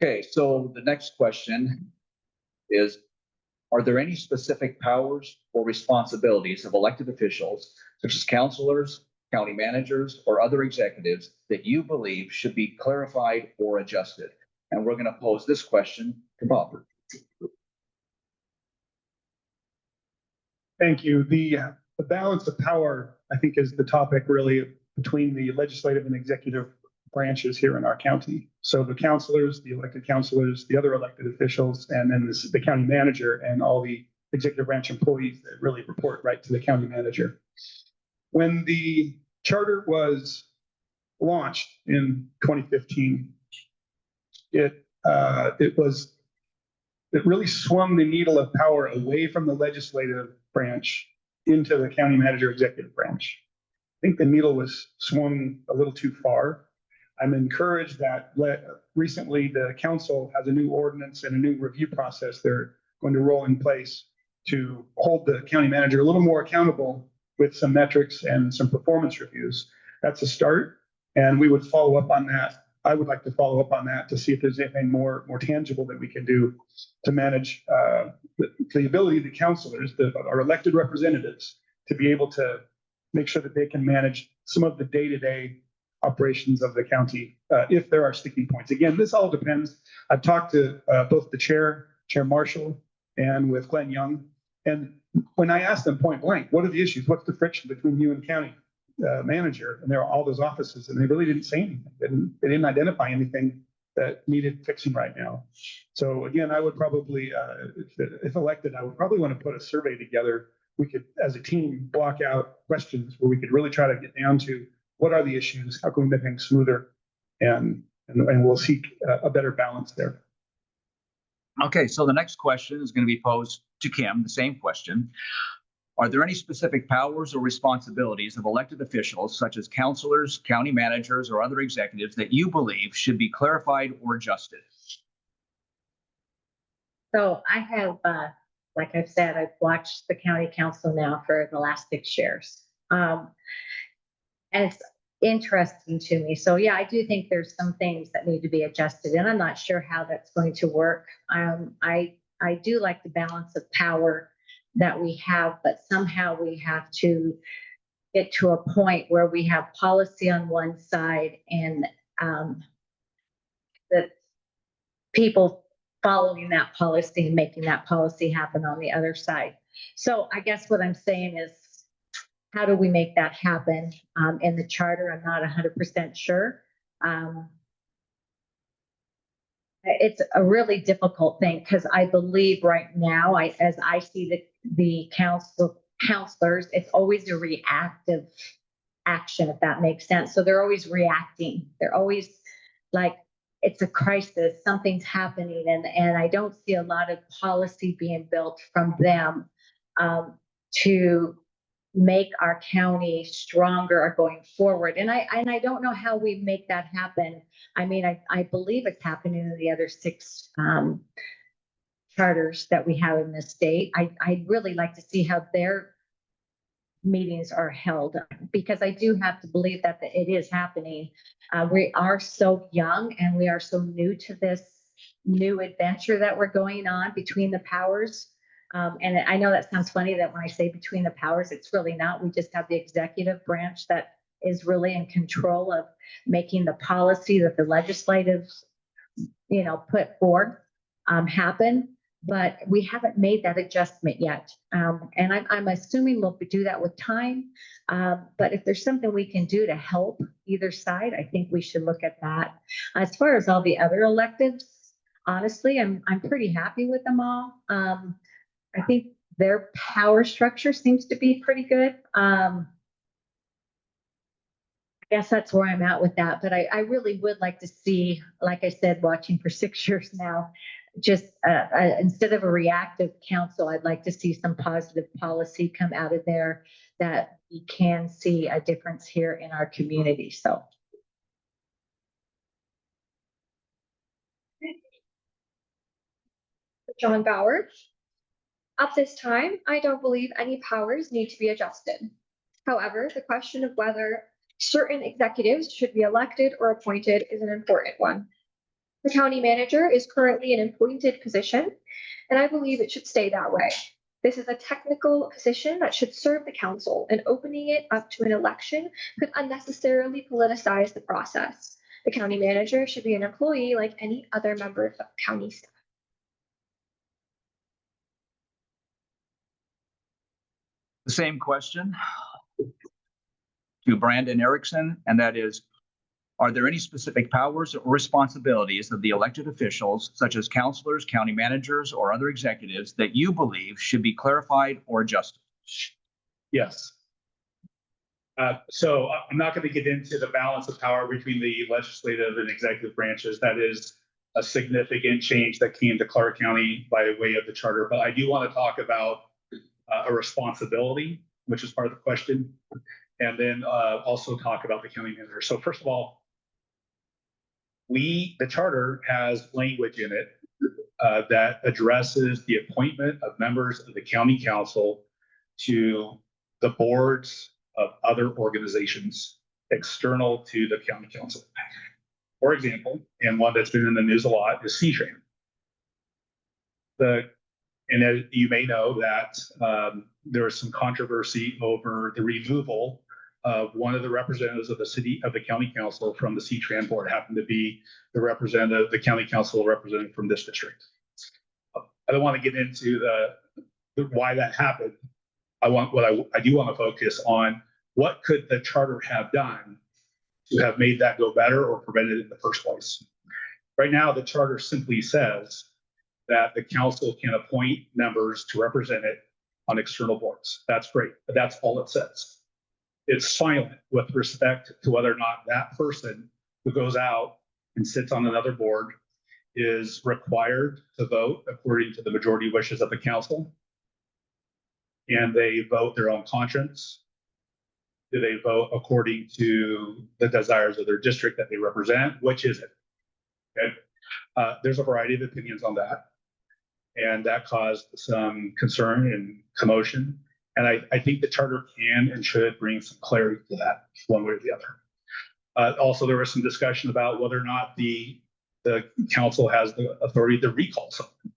B: Okay, so the next question is, are there any specific powers or responsibilities of elected officials, such as councilors, county managers, or other executives, that you believe should be clarified or adjusted? And we're going to pose this question to Bob.
E: Thank you. The balance of power, I think, is the topic really between the legislative and executive branches here in our county. So the councilors, the elected councilors, the other elected officials, and then the county manager and all the executive branch employees that really report right to the county manager. When the charter was launched in 2015, it really swung the needle of power away from the legislative branch into the county manager executive branch. I think the needle was swung a little too far. I'm encouraged that recently the council has a new ordinance and a new review process they're going to roll in place to hold the county manager a little more accountable with some metrics and some performance reviews. That's a start, and we would follow up on that. I would like to follow up on that to see if there's anything more tangible that we can do to manage the ability of the councilors, our elected representatives, to be able to make sure that they can manage some of the day-to-day operations of the county if there are sticking points. Again, this all depends. I've talked to both the Chair Marshall, and with Glenn Young, and when I asked them point blank, what are the issues? What's the friction between you and county manager? And there are all those offices, and they really didn't say anything. They didn't identify anything that needed fixing right now. So again, I would probably, if elected, I would probably want to put a survey together. We could, as a team, block out questions where we could really try to get down to what are the issues, how can we make things smoother, and we'll seek a better balance there.
B: Okay, so the next question is going to be posed to Kim, the same question. Are there any specific powers or responsibilities of elected officials, such as councilors, county managers, or other executives, that you believe should be clarified or adjusted?
G: So I have, like I've said, I've watched the county council now for the last 6 years. And it's interesting to me. So yeah, I do think there's some things that need to be adjusted, and I'm not sure how that's going to work. I do like the balance of power that we have, but somehow we have to get to a point where we have policy on one side and the people following that policy and making that policy happen on the other side. So I guess what I'm saying is, how do we make that happen? In the charter, I'm not 100% sure. It's a really difficult thing because I believe right now, as I see the counselors, it's always a reactive action, if that makes sense. So they're always reacting. They're always like, it's a crisis, something's happening, and I don't see a lot of policy being built from them to make our county stronger going forward. And I don't know how we make that happen. I mean, I believe it's happening in the other 6 charters that we have in the state. I'd really like to see how their meetings are held, because I do have to believe that it is happening. We are so young and we are so new to this new adventure that we're going on between the powers. And I know that sounds funny that when I say between the powers, it's really not. We just have the executive branch that is really in control of making the policy that the legislative, put forth happen. But we haven't made that adjustment yet. And I'm assuming we'll do that with time. But if there's something we can do to help either side, I think we should look at that. As far as all the other electives, honestly, I'm pretty happy with them all. I think their power structure seems to be pretty good. I guess that's where I'm at with that. But I really would like to see, like I said, watching for 6 years now, just instead of a reactive council, I'd like to see some positive policy come out of there that we can see a difference here in our community. So.
D: John Bauer. At this time, I don't believe any powers need to be adjusted. However, the question of whether certain executives should be elected or appointed is an important one. The county manager is currently an appointed position, and I believe it should stay that way. This is a technical position that should serve the council, and opening it up to an election could unnecessarily politicize the process. The county manager should be an employee like any other member of county staff.
B: The same question to Brandon Erickson, and that is, are there any specific powers or responsibilities of the elected officials, such as councilors, county managers, or other executives, that you believe should be clarified or adjusted?
E: Yes. So I'm not going to get into the balance of power between the legislative and executive branches. That is a significant change that came to Clark County by way of the charter. But I do want to talk about a responsibility, which is part of the question, and then also talk about the county manager. So first of all, the charter has language in it that addresses the appointment of members of the county council to the boards of other organizations external to the county council. For example, and one that's been in the news a lot is CTRAN. And you may know that there was some controversy over the removal of one of the representatives of the county council from the CTRAN board, happened to be the county council representative from this district. I don't want to get into why that happened. I do want to focus on what could the charter have done to have made that go better or prevented it in the first place. Right now, the charter simply says that the council can appoint members to represent it on external boards. That's great, but that's all it says. It's silent with respect to whether or not that person who goes out and sits on another board is required to vote according to the majority wishes of the council. And they vote their own conscience. Do they vote according to the desires of their district that they represent? Which is it? Okay. There's a variety of opinions on that. And that caused some concern and commotion. And I think the charter can and should bring some clarity to that one way or the other. Also, there was some discussion about whether or not the council has the authority to recall someone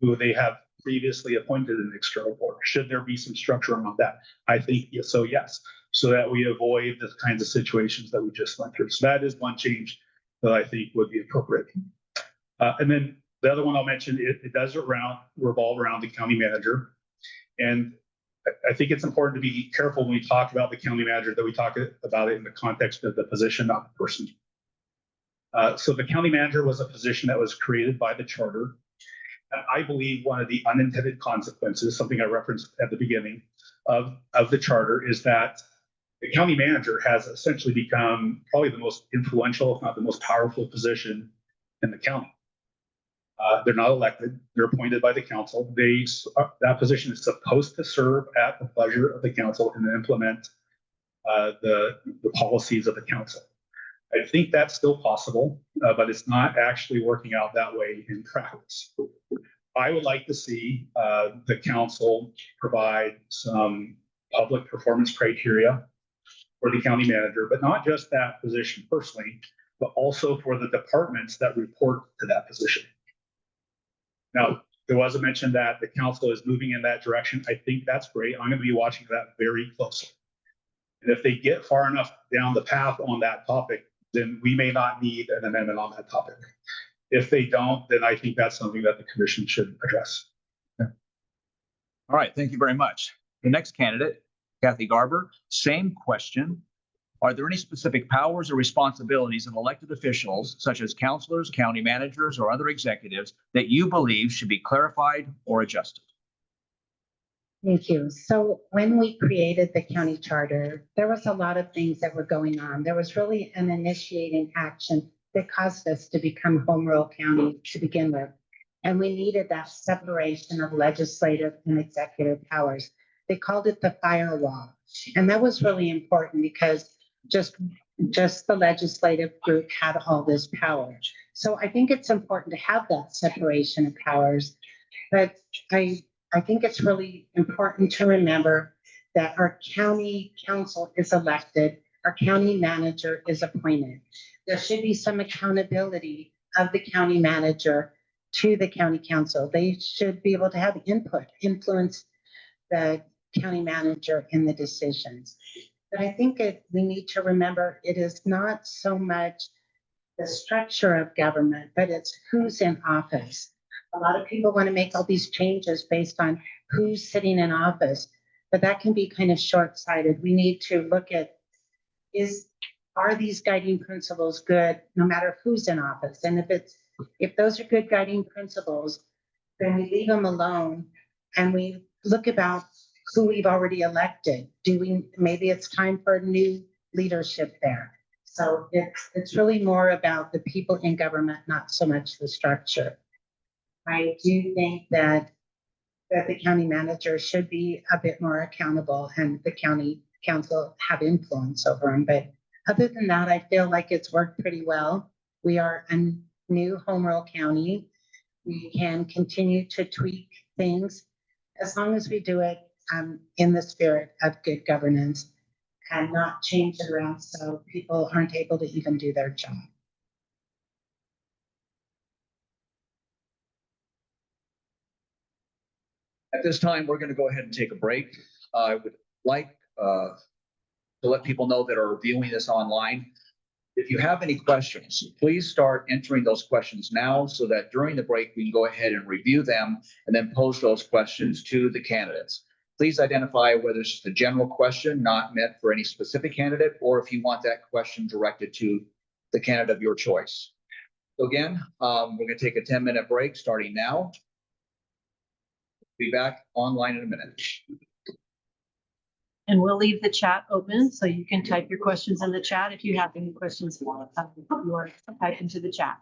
E: who they have previously appointed an external board. Should there be some structure around that? I think yes, so that we avoid the kinds of situations that we just went through. So that is one change that I think would be appropriate. And then the other one I'll mention, it does revolve around the county manager. And I think it's important to be careful when we talk about the county manager, that we talk about it in the context of the position, not the person. So the county manager was a position that was created by the charter. And I believe one of the unintended consequences, something I referenced at the beginning of the charter, is that the county manager has essentially become probably the most influential, if not the most powerful position in the county. They're not elected, they're appointed by the council. That position is supposed to serve at the pleasure of the council and implement the policies of the council. I think that's still possible, but it's not actually working out that way in practice. I would like to see the council provide some public performance criteria for the county manager, but not just that position personally, but also for the departments that report to that position. Now, there was a mention that the council is moving in that direction. I think that's great. I'm going to be watching that very closely. And if they get far enough down the path on that topic, then we may not need an amendment on that topic. If they don't, then I think that's something that the commission should address.
B: All right, thank you very much. The next candidate, Kathy Garber, same question. Are there any specific powers or responsibilities of elected officials, such as councilors, county managers, or other executives, that you believe should be clarified or adjusted?
F: Thank you. So when we created the county charter, there was a lot of things that were going on. There was really an initiating action that caused us to become home rule county to begin with. And we needed that separation of legislative and executive powers. They called it the firewall. And that was really important because just the legislative group had all this power. So I think it's important to have that separation of powers. But I think it's really important to remember that our county council is elected, our county manager is appointed. There should be some accountability of the county manager to the county council. They should be able to have input, influence the county manager in the decisions. But I think we need to remember it is not so much the structure of government, but it's who's in office. A lot of people want to make all these changes based on who's sitting in office, but that can be kind of short-sighted. We need to look at, are these guiding principles good no matter who's in office? And if those are good guiding principles, then we leave them alone and we look about who we've already elected. Maybe it's time for new leadership there. So it's really more about the people in government, not so much the structure. I do think that the county manager should be a bit more accountable and the county council have influence over him. But other than that, I feel like it's worked pretty well. We are a new home rule county. We can continue to tweak things as long as we do it in the spirit of good governance and not change it around so people aren't able to even do their job.
B: At this time, we're going to go ahead and take a break. I would like to let people know that are viewing this online. If you have any questions, please start entering those questions now so that during the break, we can go ahead and review them and then pose those questions to the candidates. Please identify whether it's a general question not meant for any specific candidate, or if you want that question directed to the candidate of your choice. So again, we're going to take a 10-minute break starting now. Be back online in a minute.
C: And we'll leave the chat open so you can type your questions in the chat if you have any questions you want to type into the chat.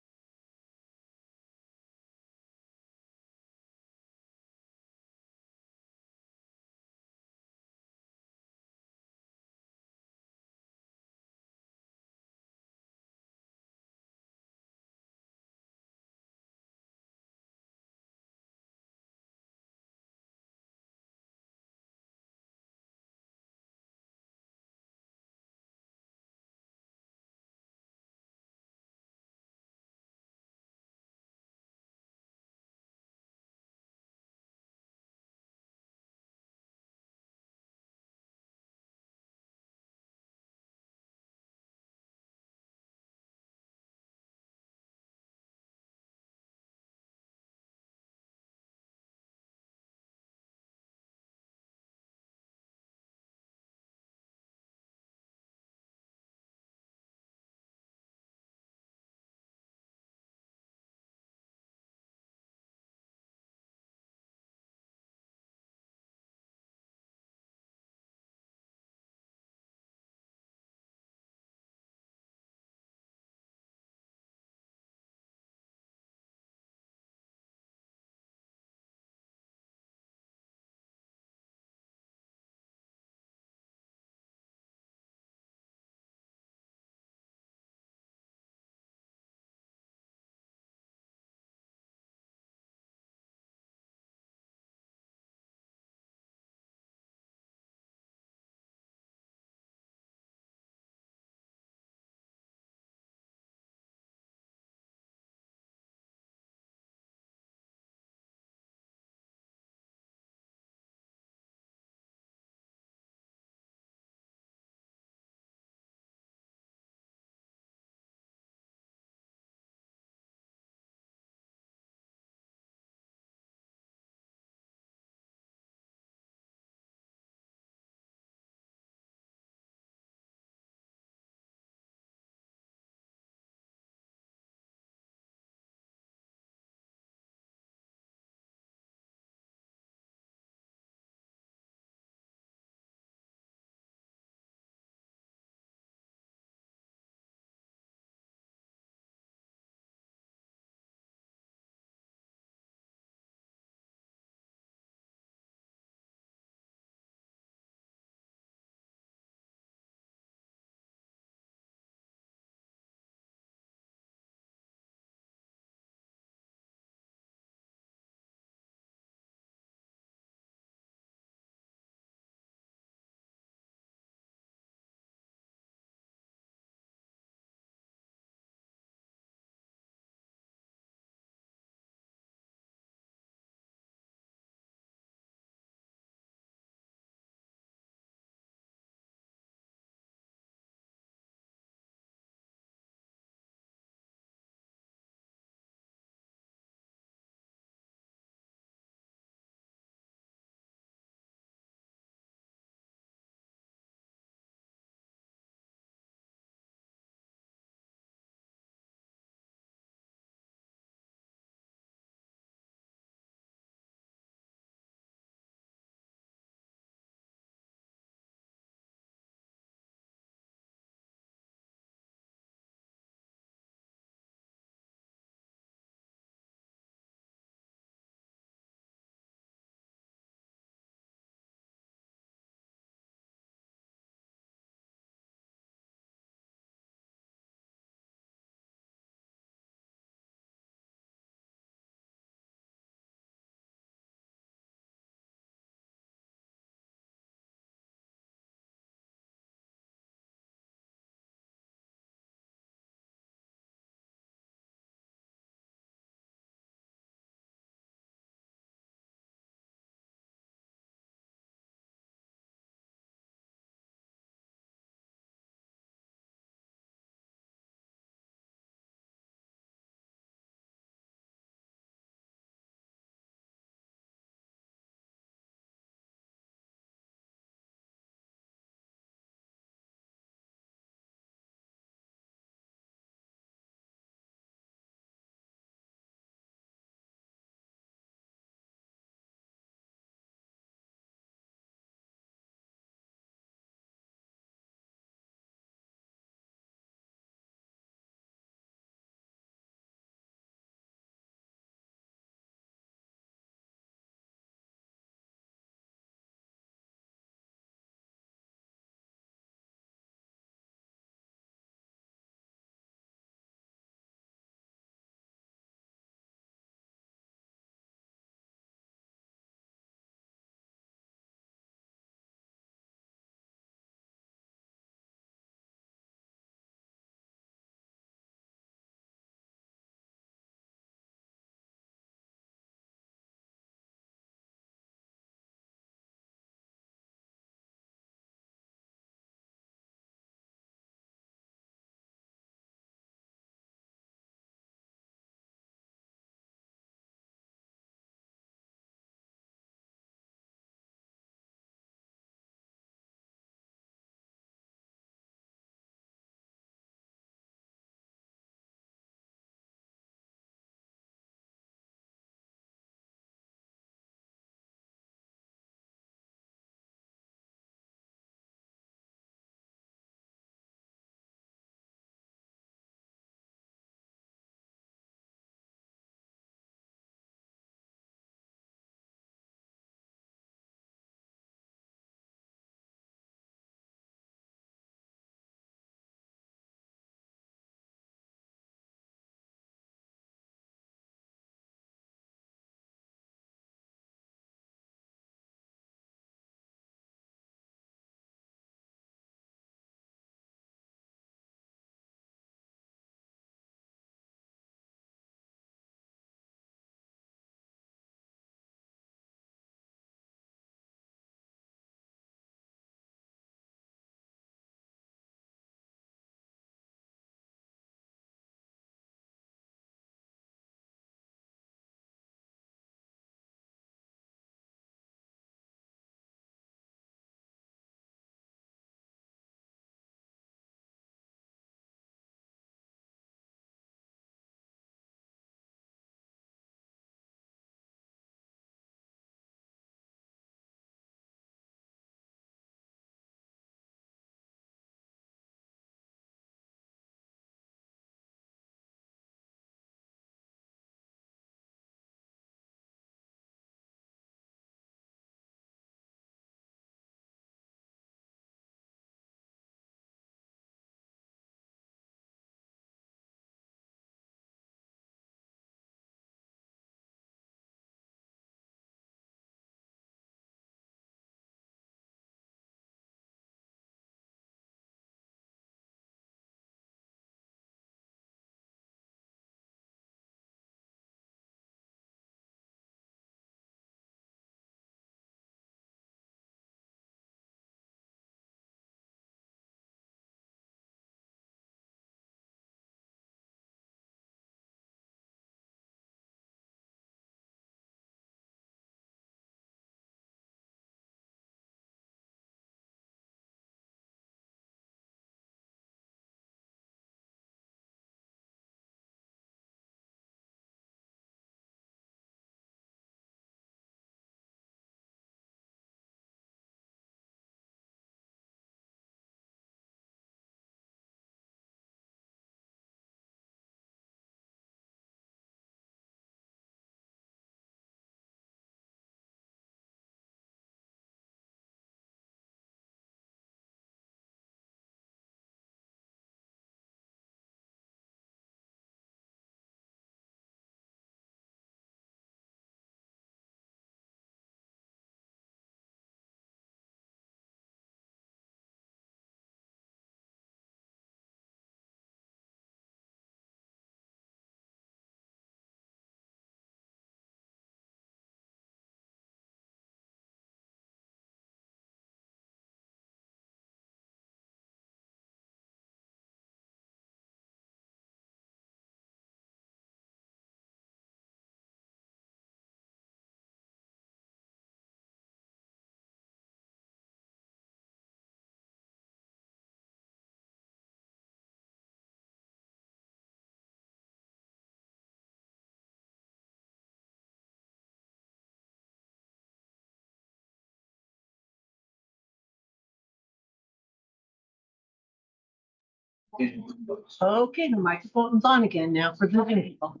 C: Okay, the microphone's on again now for the people.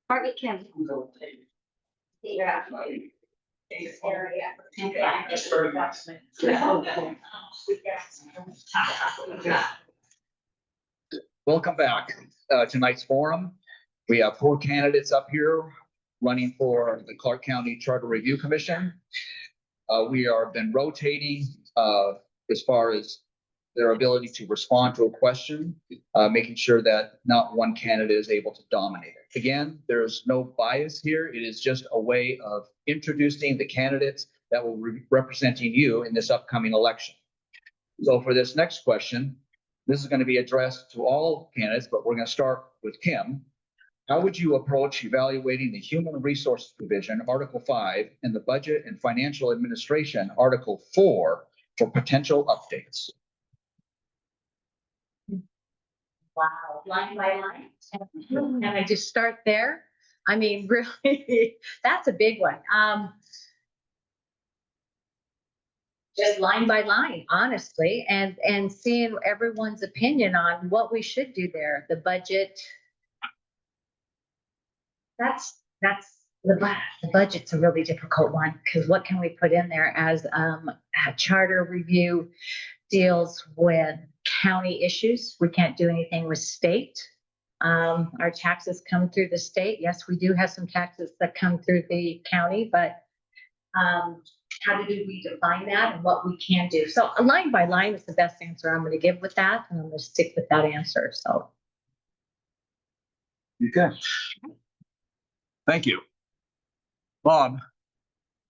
G: Partly Kim.
A: Yeah.
B: Welcome back. Tonight's forum. We have 4 candidates up here running for the Clark County Charter Review Commission. We are been rotating as far as their ability to respond to a question, making sure that not one candidate is able to dominate it. Again, there's no bias here. It is just a way of introducing the candidates that will be representing you in this upcoming election. So for this next question, this is going to be addressed to all candidates, but we're going to start with Kim. How would you approach evaluating the Human Resources Provision, Article 5, and the Budget and Financial Administration, Article 4, for potential updates?
G: Wow, line by line. And I just start there. I mean, really, that's a big one. Just line by line, honestly, and seeing everyone's opinion on what we should do there. The budget. That's the budget's a really difficult one because what can we put in there as a charter review deals with county issues. We can't do anything with state. Our taxes come through the state. Yes, we do have some taxes that come through the county, but how do we define that and what we can do? So a line by line is the best answer I'm going to give with that, and I'm going to stick with that answer. So.
B: Okay. Thank you. Bob,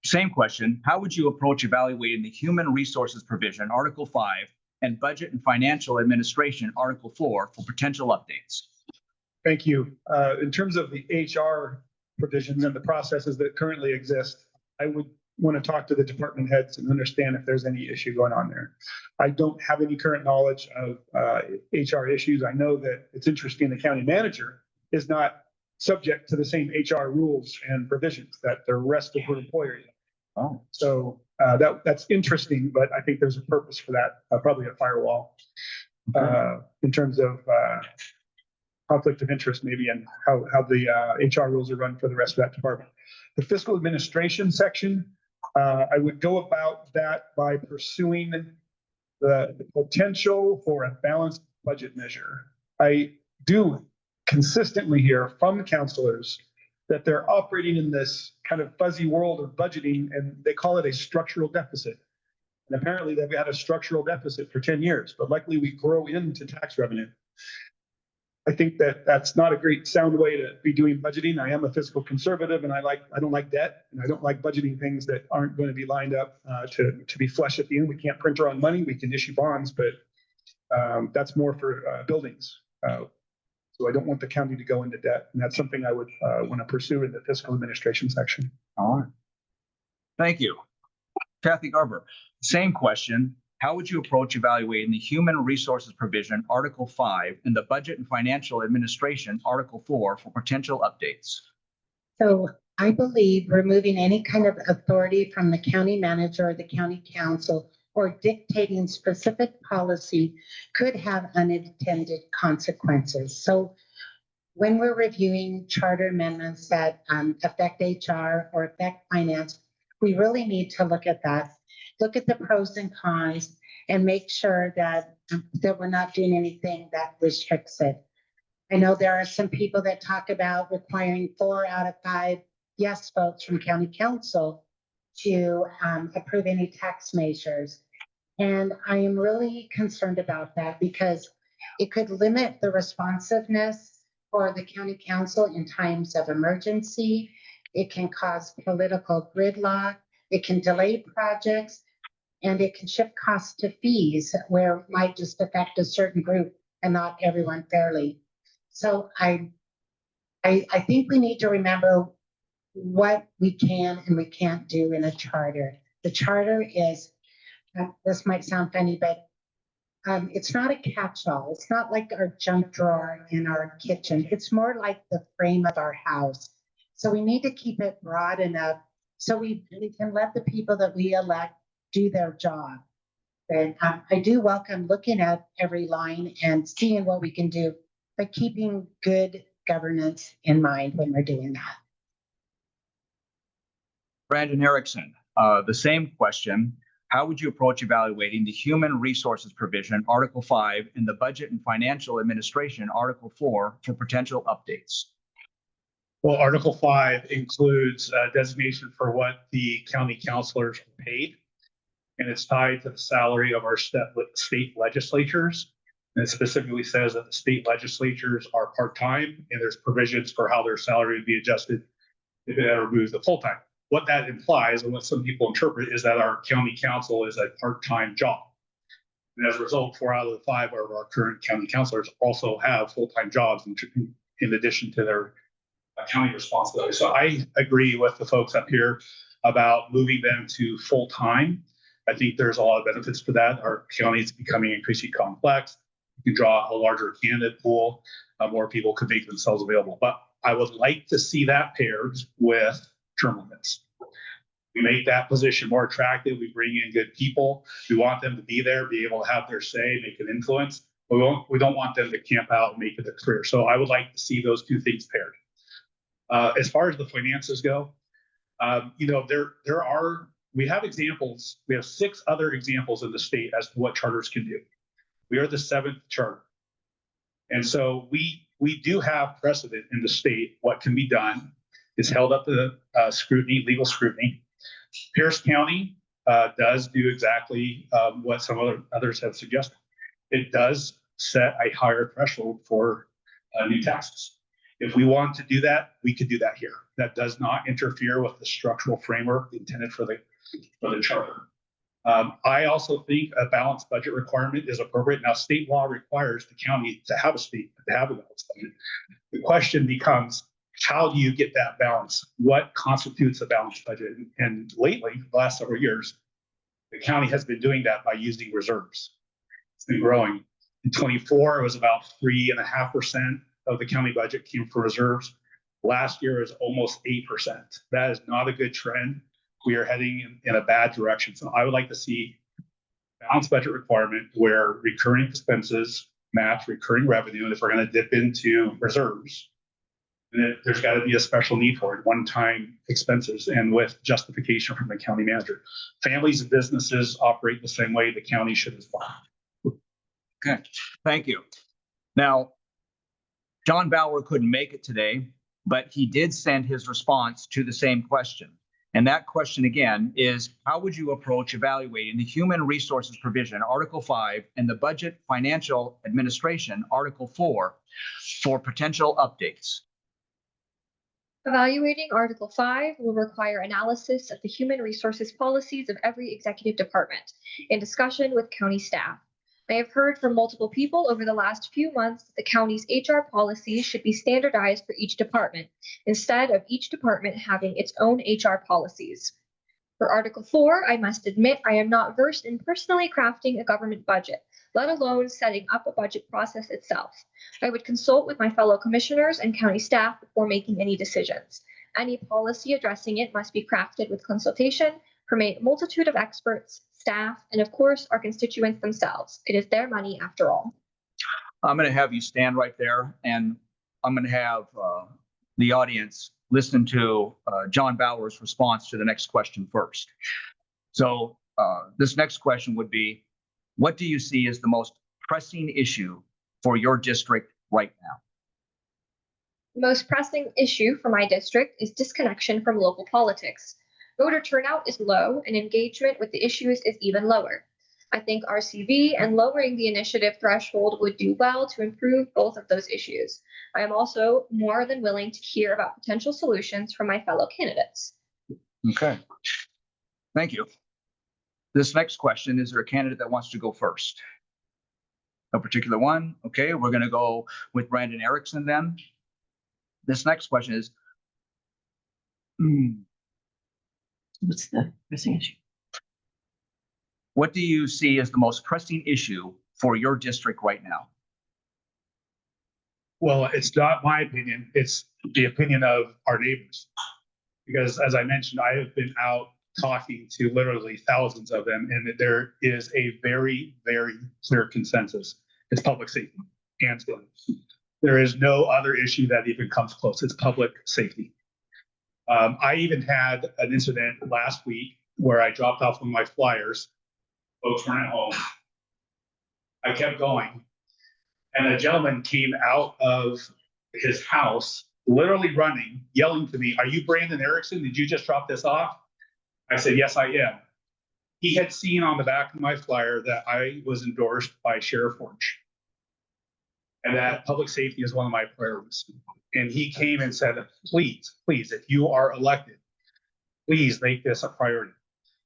B: same question. How would you approach evaluating the Human Resources Provision, Article 5, and Budget and Financial Administration, Article 4, for potential updates?
E: Thank you. In terms of the HR provisions and the processes that currently exist, I would want to talk to the department heads and understand if there's any issue going on there. I don't have any current knowledge of HR issues. I know that it's interesting the county manager is not subject to the same HR rules and provisions that the rest of her employers.
B: Oh,
E: so that's interesting, but I think there's a purpose for that, probably a firewall in terms of conflict of interest, maybe, and how the HR rules are run for the rest of that department. The fiscal administration section, I would go about that by pursuing the potential for a balanced budget measure. I do consistently hear from counselors that they're operating in this kind of fuzzy world of budgeting, and they call it a structural deficit. And apparently they've had a structural deficit for 10 years, but luckily we grow into tax revenue. I think that that's not a great sound way to be doing budgeting. I am a fiscal conservative, and I don't like debt, and I don't like budgeting things that aren't going to be lined up to be flush at the end. We can't print our own money. We can issue bonds, but that's more for buildings. So I don't want the county to go into debt, and that's something I would want to pursue in the fiscal administration section.
B: All right. Thank you. Kathy Garber, same question. How would you approach evaluating the Human Resources Provision, Article 5, and the Budget and Financial Administration, Article 4, for potential updates?
F: So I believe removing any kind of authority from the county manager or the county council or dictating specific policy could have unintended consequences. So when we're reviewing charter amendments that affect HR or affect finance, we really need to look at that. Look at the pros and cons and make sure that we're not doing anything that restricts it. I know there are some people that talk about requiring 4 out of 5 yes votes from county council to approve any tax measures. And I am really concerned about that because it could limit the responsiveness for the county council in times of emergency. It can cause political gridlock. It can delay projects, and it can shift costs to fees where it might just affect a certain group and not everyone fairly. So I think we need to remember what we can and we can't do in a charter. The charter is, this might sound funny, but it's not a catch-all. It's not like our junk drawer in our kitchen. It's more like the frame of our house. So we need to keep it broad enough so we can let the people that we elect do their job. And I do welcome looking at every line and seeing what we can do, but keeping good governance in mind when we're doing that.
B: Brandon Erickson, the same question. How would you approach evaluating the human resources provision, Article 5, and the budget and financial administration, Article 4, for potential updates?
E: Well, Article 5 includes a designation for what the county councilors are paid. And it's tied to the salary of our state legislatures. And it specifically says that the state legislatures are part-time and there's provisions for how their salary would be adjusted if it ever moves to full-time. What that implies and what some people interpret is that our county council is a part-time job. And as a result, 4 out of the 5 of our current county councilors also have full-time jobs in addition to their county responsibilities. So I agree with the folks up here about moving them to full-time. I think there's a lot of benefits to that. Our county is becoming increasingly complex. You can draw a larger candidate pool, more people could make themselves available. But I would like to see that paired with term limits. We make that position more attractive. We bring in good people. We want them to be there, be able to have their say, make an influence. We don't want them to camp out and make it a career. So I would like to see those two things paired. As far as the finances go, we have examples. We have 6 other examples in the state as to what charters can do. We are the 7th charter. And so we do have precedent in the state. What can be done is held up to scrutiny, legal scrutiny. Pierce County does do exactly what some others have suggested. It does set a higher threshold for new taxes. If we want to do that, we could do that here. That does not interfere with the structural framework intended for the charter. I also think a balanced budget requirement is appropriate. Now, state law requires the county to have a balanced budget. The question becomes, how do you get that balance? What constitutes a balanced budget? And lately, the last several years, the county has been doing that by using reserves. It's been growing. In 24, it was about 3.5% of the county budget came from reserves. Last year is almost 8%. That is not a good trend. We are heading in a bad direction. So I would like to see a balanced budget requirement where recurring expenses match recurring revenue. And if we're going to dip into reserves, then there's got to be a special need for it, one-time expenses, and with justification from the county manager. Families and businesses operate the same way. The county should as well.
B: Okay, thank you. Now, John Bauer couldn't make it today, but he did send his response to the same question. And that question again is, how would you approach evaluating the human resources provision, Article 5, and the budget financial administration, Article 4, for potential updates?
D: Evaluating Article 5 will require analysis of the human resources policies of every executive department in discussion with county staff. I have heard from multiple people over the last few months that the county's HR policies should be standardized for each department, instead of each department having its own HR policies. For Article 4, I must admit I am not versed in personally crafting a government budget, let alone setting up a budget process itself. I would consult with my fellow commissioners and county staff before making any decisions. Any policy addressing it must be crafted with consultation from a multitude of experts, staff, and of course, our constituents themselves. It is their money after all.
B: I'm going to have you stand right there, and I'm going to have the audience listen to John Bauer's response to the next question first. So this next question would be, what do you see as the most pressing issue for your district right now?
D: The most pressing issue for my district is disconnection from local politics. Voter turnout is low and engagement with the issues is even lower. I think RCV and lowering the initiative threshold would do well to improve both of those issues. I am also more than willing to hear about potential solutions from my fellow candidates.
B: Okay, thank you. This next question, is there a candidate that wants to go first? A particular one? Okay, we're going to go with Brandon Erickson then. This next question is,
C: What's the pressing issue?
B: what do you see as the most pressing issue for your district right now?
E: Well, it's not my opinion. It's the opinion of our neighbors. Because as I mentioned, I have been out talking to literally thousands of them, and there is a very, very clear consensus. It's public safety, hands down. There is no other issue that even comes close. It's public safety. I even had an incident last week where I dropped off one of my flyers. Folks weren't at home. I kept going, and a gentleman came out of his house, literally running, yelling to me, "Are you Brandon Erickson? Did you just drop this off?" I said, "Yes, I am." He had seen on the back of my flyer that I was endorsed by Sheriff Forge, and that public safety is one of my priorities. And he came and said, please, if you are elected, please make this a priority.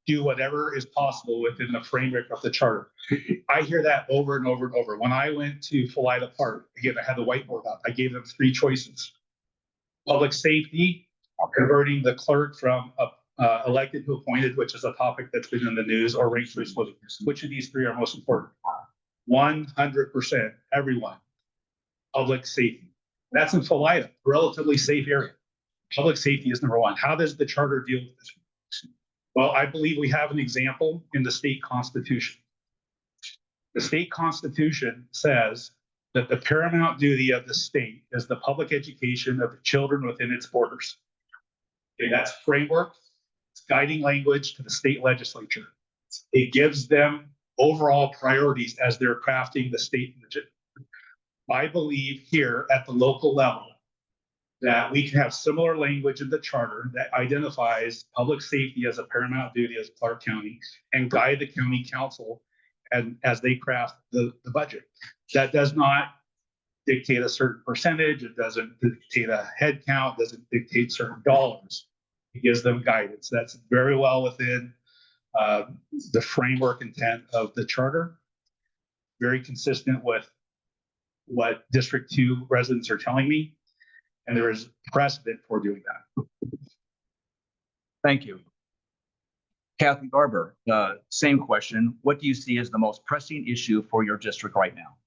E: Do whatever is possible within the framework of the charter. I hear that over and over and over. When I went to Felida Park, again, I had the whiteboard up. I gave them 3 choices. Public safety, converting the clerk from elected to appointed, which is a topic that's been in the news, or ranked choice voting. Which of these 3 are most important? 100%, everyone. Public safety. That's in Felida, a relatively safe area. Public safety is number 1. How does the charter deal with this? Well, I believe we have an example in the state constitution. The state constitution says that the paramount duty of the state is the public education of the children within its borders. Okay, that's framework. It's guiding language to the state legislature. It gives them overall priorities as they're crafting the state budget. I believe here at the local level that we can have similar language in the charter that identifies public safety as a paramount duty as Clark County and guide the county council and as they craft the budget. That does not dictate a certain percentage. It doesn't dictate a head count, doesn't dictate certain dollars. It gives them guidance. That's very well within the framework intent of the charter. Very consistent with what District 2 residents are telling me. And there is precedent for doing that.
J: Thank you. Kathy Garber, same question. What do you see as the most pressing issue for your district right now?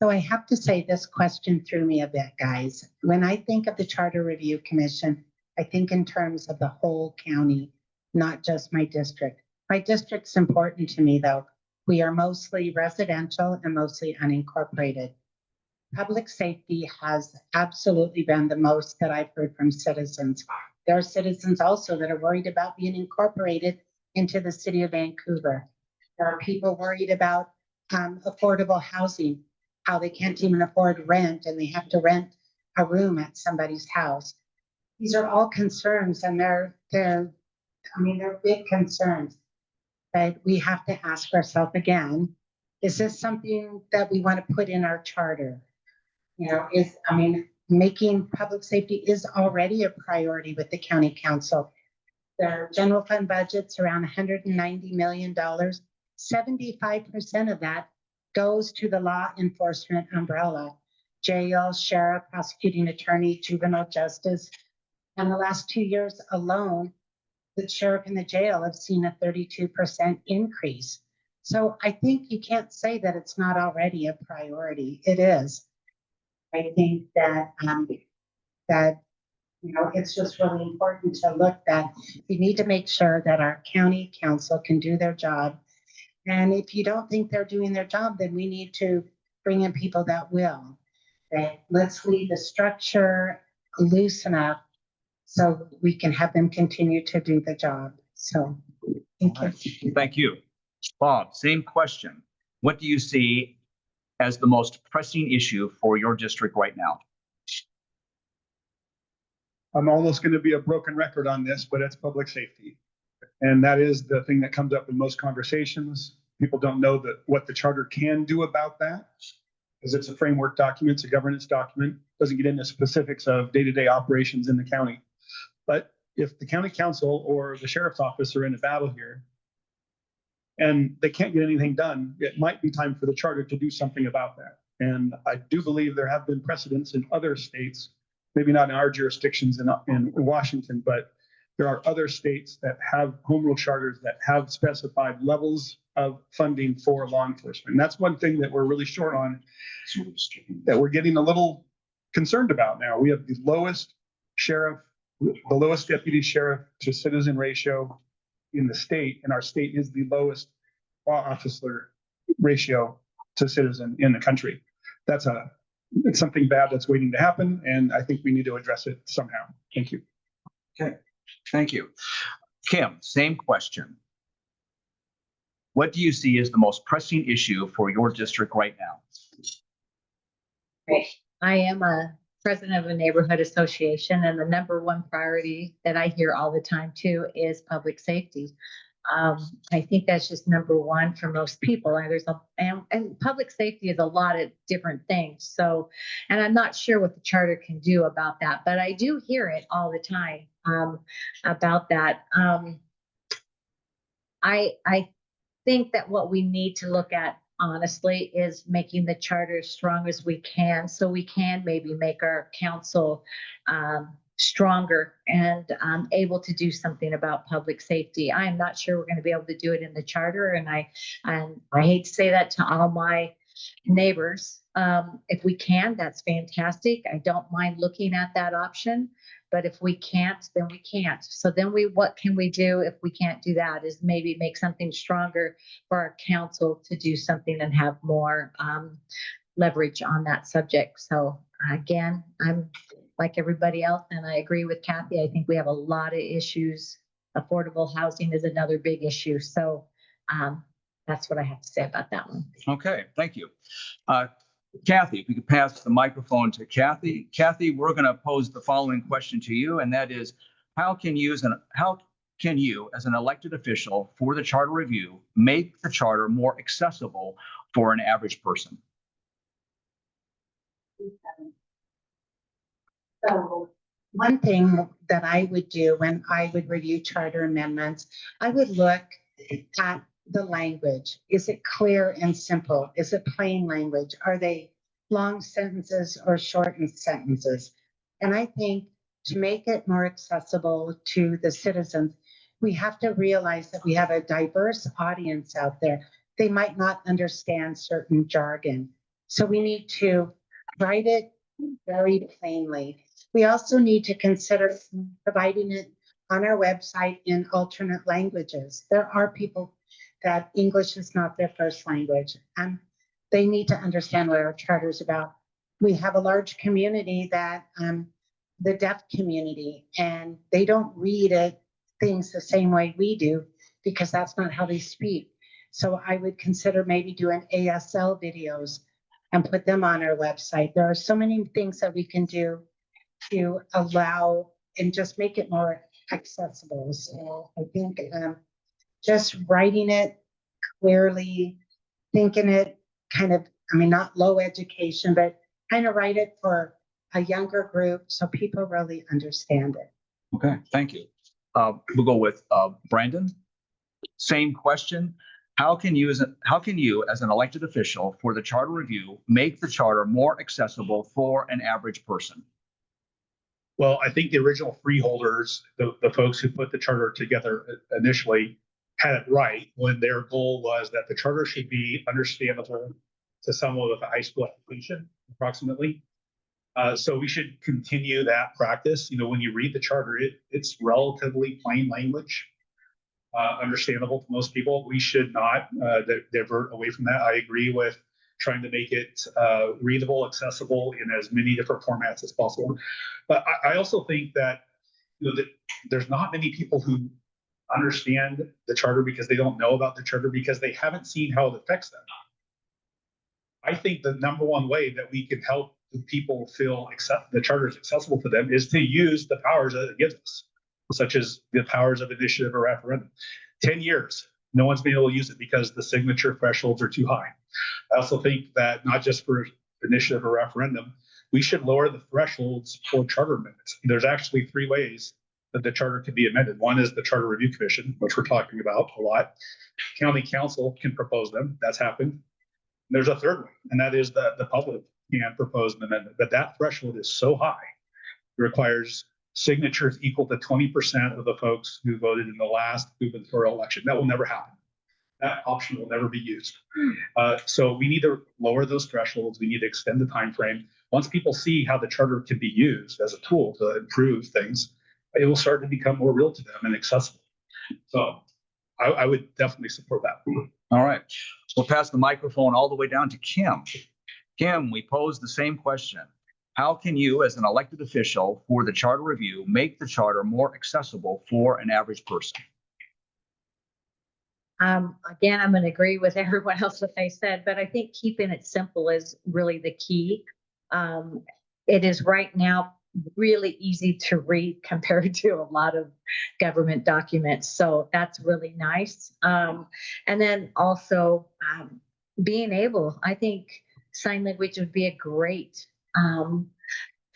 F: So I have to say this question threw me a bit, guys. When I think of the Charter Review Commission, I think in terms of the whole county, not just my district. My district's important to me, though. We are mostly residential and mostly unincorporated. Public safety has absolutely been the most that I've heard from citizens. There are citizens also that are worried about being incorporated into the city of Vancouver. There are people worried about affordable housing, how they can't even afford rent and they have to rent a room at somebody's house. These are all concerns, and they're big concerns. But we have to ask ourselves again, is this something that we want to put in our charter? Making public safety is already a priority with the county council. Their general fund budget's around $190 million. 75% of that goes to the law enforcement umbrella, jail, sheriff, prosecuting attorney, juvenile justice. And the last 2 years alone, the sheriff and the jail have seen a 32% increase. So I think you can't say that it's not already a priority. It is. I think that it's just really important to look that we need to make sure that our county council can do their job. And if you don't think they're doing their job, then we need to bring in people that will. Let's leave the structure loose enough so we can have them continue to do the job. So thank you.
J: Thank you. Bob, same question. What do you see as the most pressing issue for your district right now?
E: I'm almost going to be a broken record on this, but it's public safety. And that is the thing that comes up in most conversations. People don't know what the charter can do about that, because it's a framework document, it's a governance document, doesn't get into specifics of day-to-day operations in the county. But if the county council or the sheriff's office are in a battle here and they can't get anything done, it might be time for the charter to do something about that. And I do believe there have been precedents in other states, maybe not in our jurisdictions in Washington, but there are other states that have home rule charters that have specified levels of funding for law enforcement. And that's one thing that we're really short on, that we're getting a little concerned about now. We have the lowest sheriff, the lowest deputy sheriff to citizen ratio in the state, and our state is the lowest law officer ratio to citizen in the country. It's something bad that's waiting to happen, and I think we need to address it somehow. Thank you.
J: Okay, thank you. Kim, same question. What do you see as the most pressing issue for your district right now?
G: Right. I am a president of a neighborhood association, and the number one priority that I hear all the time too is public safety. I think that's just number one for most people. And public safety is a lot of different things. So, and I'm not sure what the charter can do about that, but I do hear it all the time about that. I think that what we need to look at honestly is making the charter as strong as we can, so we can maybe make our council stronger and able to do something about public safety. I am not sure we're going to be able to do it in the charter, and I hate to say that to all my neighbors. If we can, that's fantastic. I don't mind looking at that option, but if we can't, then we can't. So then what can we do if we can't do that? Is maybe make something stronger for our council to do something and have more leverage on that subject. So again, I'm like everybody else, and I agree with Kathy. I think we have a lot of issues. Affordable housing is another big issue. So that's what I have to say about that one.
J: Okay, thank you. Kathy, if we could pass the microphone to Kathy. Kathy, we're going to pose the following question to you, and that is, how can you, as an elected official for the charter review, make the charter more accessible for an average person?
F: So one thing that I would do when I would review charter amendments, I would look at the language. Is it clear and simple? Is it plain language? Are they long sentences or shortened sentences? And I think to make it more accessible to the citizens, we have to realize that we have a diverse audience out there. They might not understand certain jargon. So we need to write it very plainly. We also need to consider providing it on our website in alternate languages. There are people that English is not their first language, and they need to understand what our charter is about. We have a large community that the deaf community, and they don't read things the same way we do because that's not how they speak. So I would consider maybe doing ASL videos and put them on our website. There are so many things that we can do to allow and just make it more accessible. So I think just writing it clearly, thinking it kind of, not low education, but kind of write it for a younger group so people really understand it.
J: Okay, thank you. We'll go with Brandon. Same question. How can you, as an elected official for the charter review, make the charter more accessible for an average person?
E: Well, I think the original freeholders, the folks who put the charter together initially, had it right when their goal was that the charter should be understandable to someone with a high school education, approximately. So we should continue that practice. When you read the charter, it's relatively plain language, understandable to most people. We should not divert away from that. I agree with trying to make it readable, accessible in as many different formats as possible. But I also think that, that there's not many people who understand the charter because they don't know about the charter because they haven't seen how it affects them. I think the number one way that we can help people feel the charter is accessible to them is to use the powers that it gives us, such as the powers of initiative or referendum. 10 years, no one's been able to use it because the signature thresholds are too high. I also think that not just for initiative or referendum, we should lower the thresholds for charter amendments. There's actually 3 ways that the charter can be amended. One is the Charter Review Commission, which we're talking about a lot. County Council can propose them. That's happened. There's a third one, and that is the public can propose an amendment. But that threshold is so high, it requires signatures equal to 20% of the folks who voted in the last gubernatorial election. That will never happen. That option will never be used. So we need to lower those thresholds. We need to extend the time frame. Once people see how the charter can be used as a tool to improve things, it will start to become more real to them and accessible. So I would definitely support that.
J: All right, we'll pass the microphone all the way down to Kim. Kim, we pose the same question. How can you, as an elected official for the charter review, make the charter more accessible for an average person?
G: Again, I'm going to agree with everyone else that they said, but I think keeping it simple is really the key. It is right now really easy to read compared to a lot of government documents. So that's really nice. And then also being able, I think sign language would be a great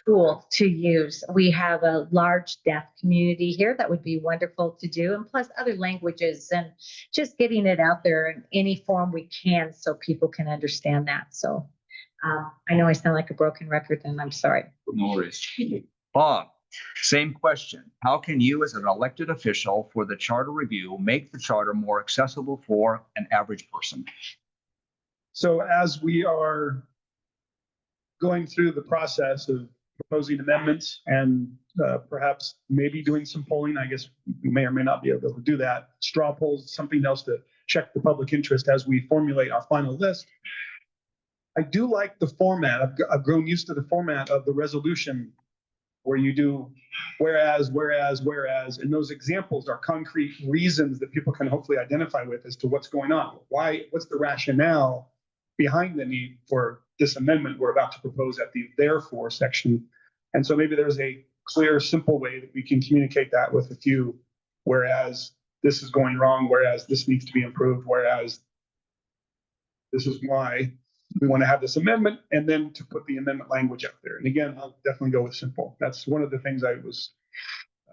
G: tool to use. We have a large deaf community here that would be wonderful to do, and plus other languages, and just getting it out there in any form we can so people can understand that. So I know I sound like a broken record, and I'm sorry.
J: No worries. Bob, same question. How can you, as an elected official for the charter review, make the charter more accessible for an average person?
E: So as we are going through the process of proposing amendments and perhaps maybe doing some polling, I guess we may or may not be able to do that. Straw polls, something else to check the public interest as we formulate our final list. I do like the format. I've grown used to the format of the resolution where you do whereas, and those examples are concrete reasons that people can hopefully identify with as to what's going on. What's the rationale behind the need for this amendment we're about to propose at the therefore section. And so maybe there's a clear, simple way that we can communicate that with a few, whereas this is going wrong, whereas this needs to be improved, whereas this is why we want to have this amendment, and then to put the amendment language out there. And again, I'll definitely go with simple. That's one of the things I was,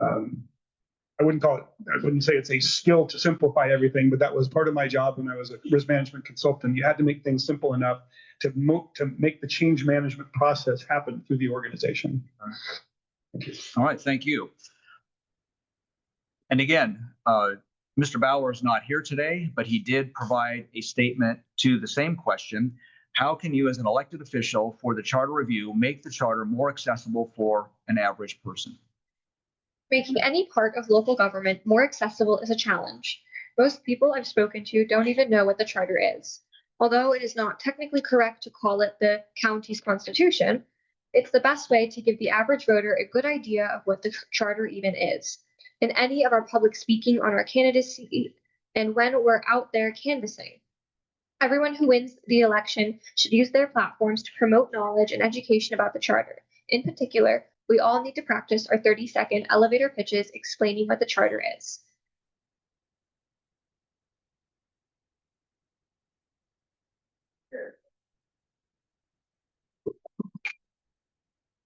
E: I wouldn't say it's a skill to simplify everything, but that was part of my job when I was a risk management consultant. You had to make things simple enough to make the change management process happen through the organization. Thank you.
J: All right, thank you. And again, Mr. Bauer is not here today, but he did provide a statement to the same question. How can you, as an elected official for the charter review, make the charter more accessible for an average person?
D: Making any part of local government more accessible is a challenge. Most people I've spoken to don't even know what the charter is. Although it is not technically correct to call it the county's constitution, it's the best way to give the average voter a good idea of what the charter even is. In any of our public speaking on our candidacy and when we're out there canvassing. Everyone who wins the election should use their platforms to promote knowledge and education about the charter. In particular, we all need to practice our 30-second elevator pitches explaining what the charter is.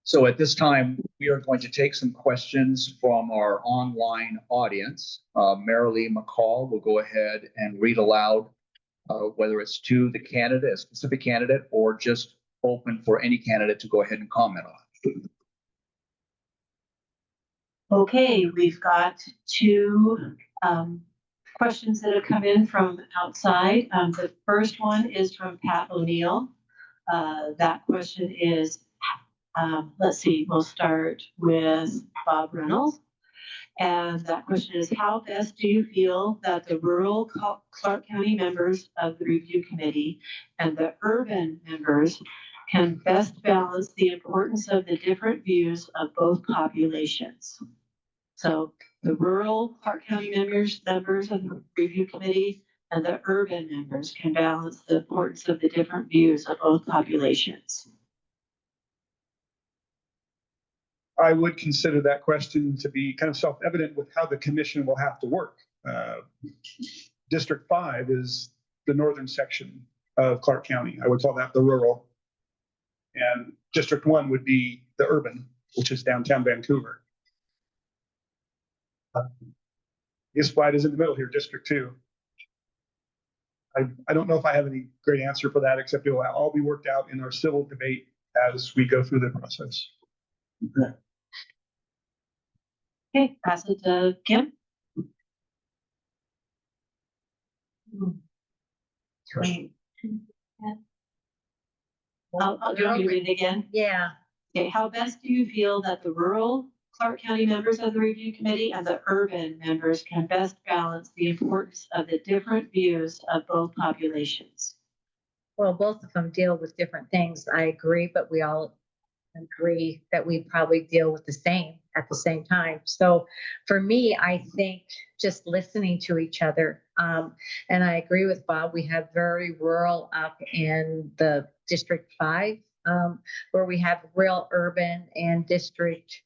B: So at this time, we are going to take some questions from our online audience. Marilee McCall will go ahead and read aloud, whether it's to the candidate, a specific candidate, or just open for any candidate to go ahead and comment on.
C: Okay, we've got two questions that have come in from outside. The first one is from Pat O'Neill. That question is, let's see, we'll start with Bob Reynolds. And that question is, how best do you feel that the rural Clark County members of the review committee and the urban members can best balance the importance of the different views of both populations? So the rural Clark County members of the review committee and the urban members can balance the importance of the different views of both populations.
E: I would consider that question to be kind of self-evident with how the commission will have to work. District 5 is the northern section of Clark County. I would call that the rural. And District 1 would be the urban, which is downtown Vancouver. East Wide is in the middle here, District 2. I don't know if I have any great answer for that, except it will all be worked out in our civil debate as we go through the process.
J: Okay.
C: Okay, pass it to Kim. I'll do you want me to read it again?
G: Yeah.
C: Okay, how best do you feel that the rural Clark County members of the review committee and the urban members can best balance the importance of the different views of both populations?
G: Well, both of them deal with different things. I agree, but we all agree that we probably deal with the same at the same time. So for me, I think just listening to each other. And I agree with Bob, we have very rural up in the District 5, where we have real urban, and District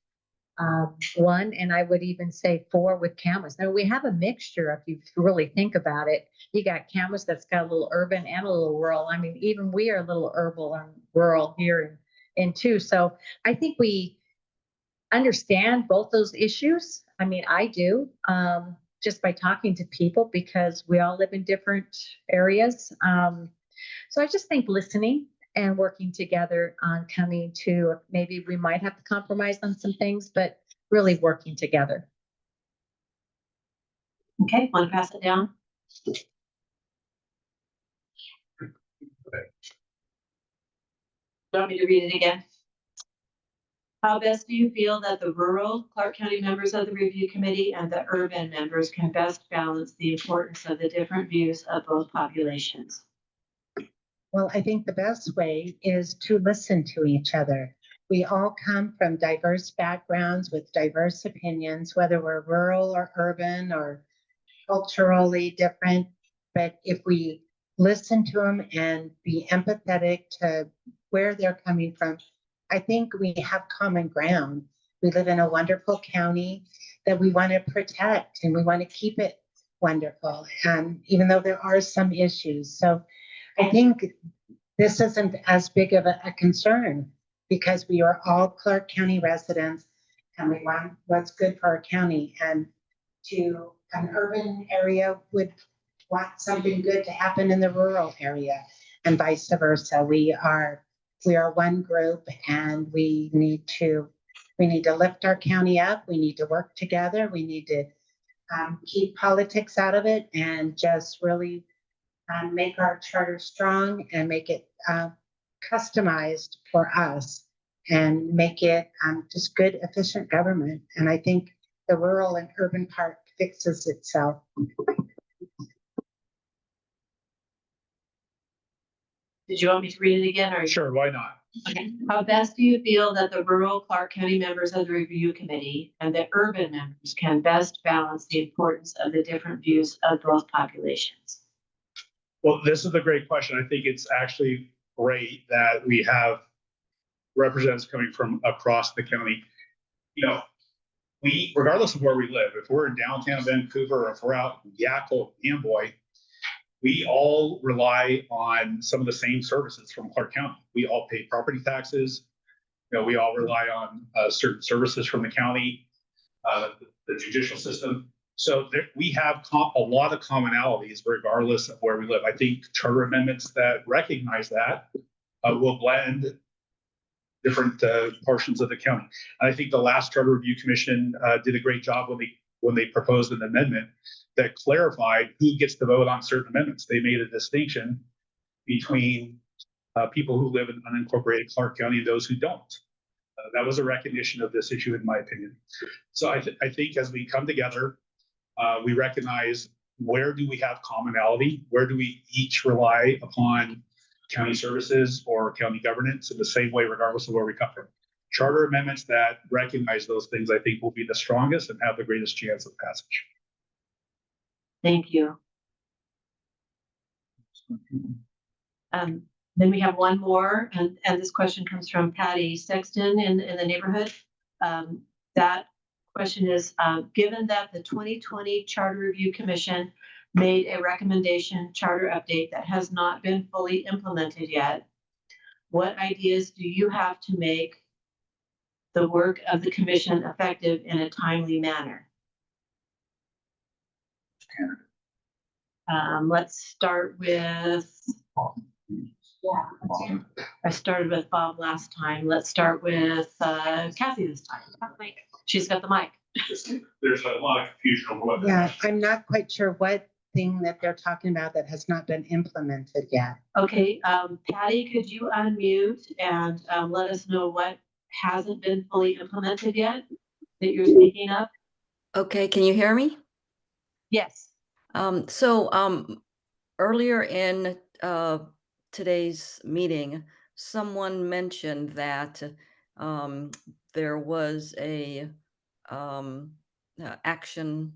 G: 1, and I would even say 4 with Camas. Now we have a mixture if you really think about it. You got Camas that's got a little urban and a little rural. I mean, even we are a little urban and rural here in two. So I think we understand both those issues. I mean, I do, just by talking to people, because we all live in different areas. So I just think listening and working together on coming to, maybe we might have to compromise on some things, but really working together.
C: Okay, want to pass it down? Do you want me to read it again? How best do you feel that the rural Clark County members of the review committee and the urban members can best balance the importance of the different views of both populations?
F: Well, I think the best way is to listen to each other. We all come from diverse backgrounds with diverse opinions, whether we're rural or urban or culturally different. But if we listen to them and be empathetic to where they're coming from, I think we have common ground. We live in a wonderful county that we want to protect, and we want to keep it wonderful, even though there are some issues. So I think this isn't as big of a concern, because we are all Clark County residents and we want what's good for our county. And to an urban area would want something good to happen in the rural area, and vice versa. We are one group, and we need to lift our county up. We need to work together. We need to keep politics out of it, and just really make our charter strong and make it customized for us, and make it just good, efficient government. And I think the rural and urban part fixes itself.
C: Did you want me to read it again, or?
E: Sure, why not?
C: Okay. How best do you feel that the rural Clark County members of the review committee and the urban members can best balance the importance of the different views of both populations?
E: Well, this is a great question. I think it's actually great that we have representatives coming from across the county. You know, we, regardless of where we live, if we're in downtown Vancouver or if we're out in Yackle, Amboy, we all rely on some of the same services from Clark County. We all pay property taxes. You know, we all rely on certain services from the county, the judicial system. So there, we have a lot of commonalities regardless of where we live. I think charter amendments that recognize that will blend different portions of the county. And I think the last Charter Review Commission did a great job when they proposed an amendment that clarified who gets to vote on certain amendments. They made a distinction between people who live in unincorporated Clark County and those who don't. That was a recognition of this issue, in my opinion. So I think as we come together, we recognize, where do we have commonality? Where do we each rely upon county services or county governance in the same way, regardless of where we come from? Charter amendments that recognize those things, I think, will be the strongest and have the greatest chance of passage.
C: Thank you. Then we have one more, and this question comes from Patty Sexton in the neighborhood. That question is, given that the 2020 Charter Review Commission made a recommendation charter update that has not been fully implemented yet, what ideas do you have to make the work of the commission effective in a timely manner? Let's start with, I started with Bob last time. Let's start with Kathy this time. She's got the mic.
E: There's a lot of confusion over what.
F: Yeah, I'm not quite sure what thing that they're talking about that has not been implemented yet.
C: Okay, Patty, could you unmute and let us know what hasn't been fully implemented yet? that you're speaking of?
K: Okay, can you hear me?
C: Yes.
K: Earlier in today's meeting, someone mentioned that um, there was a action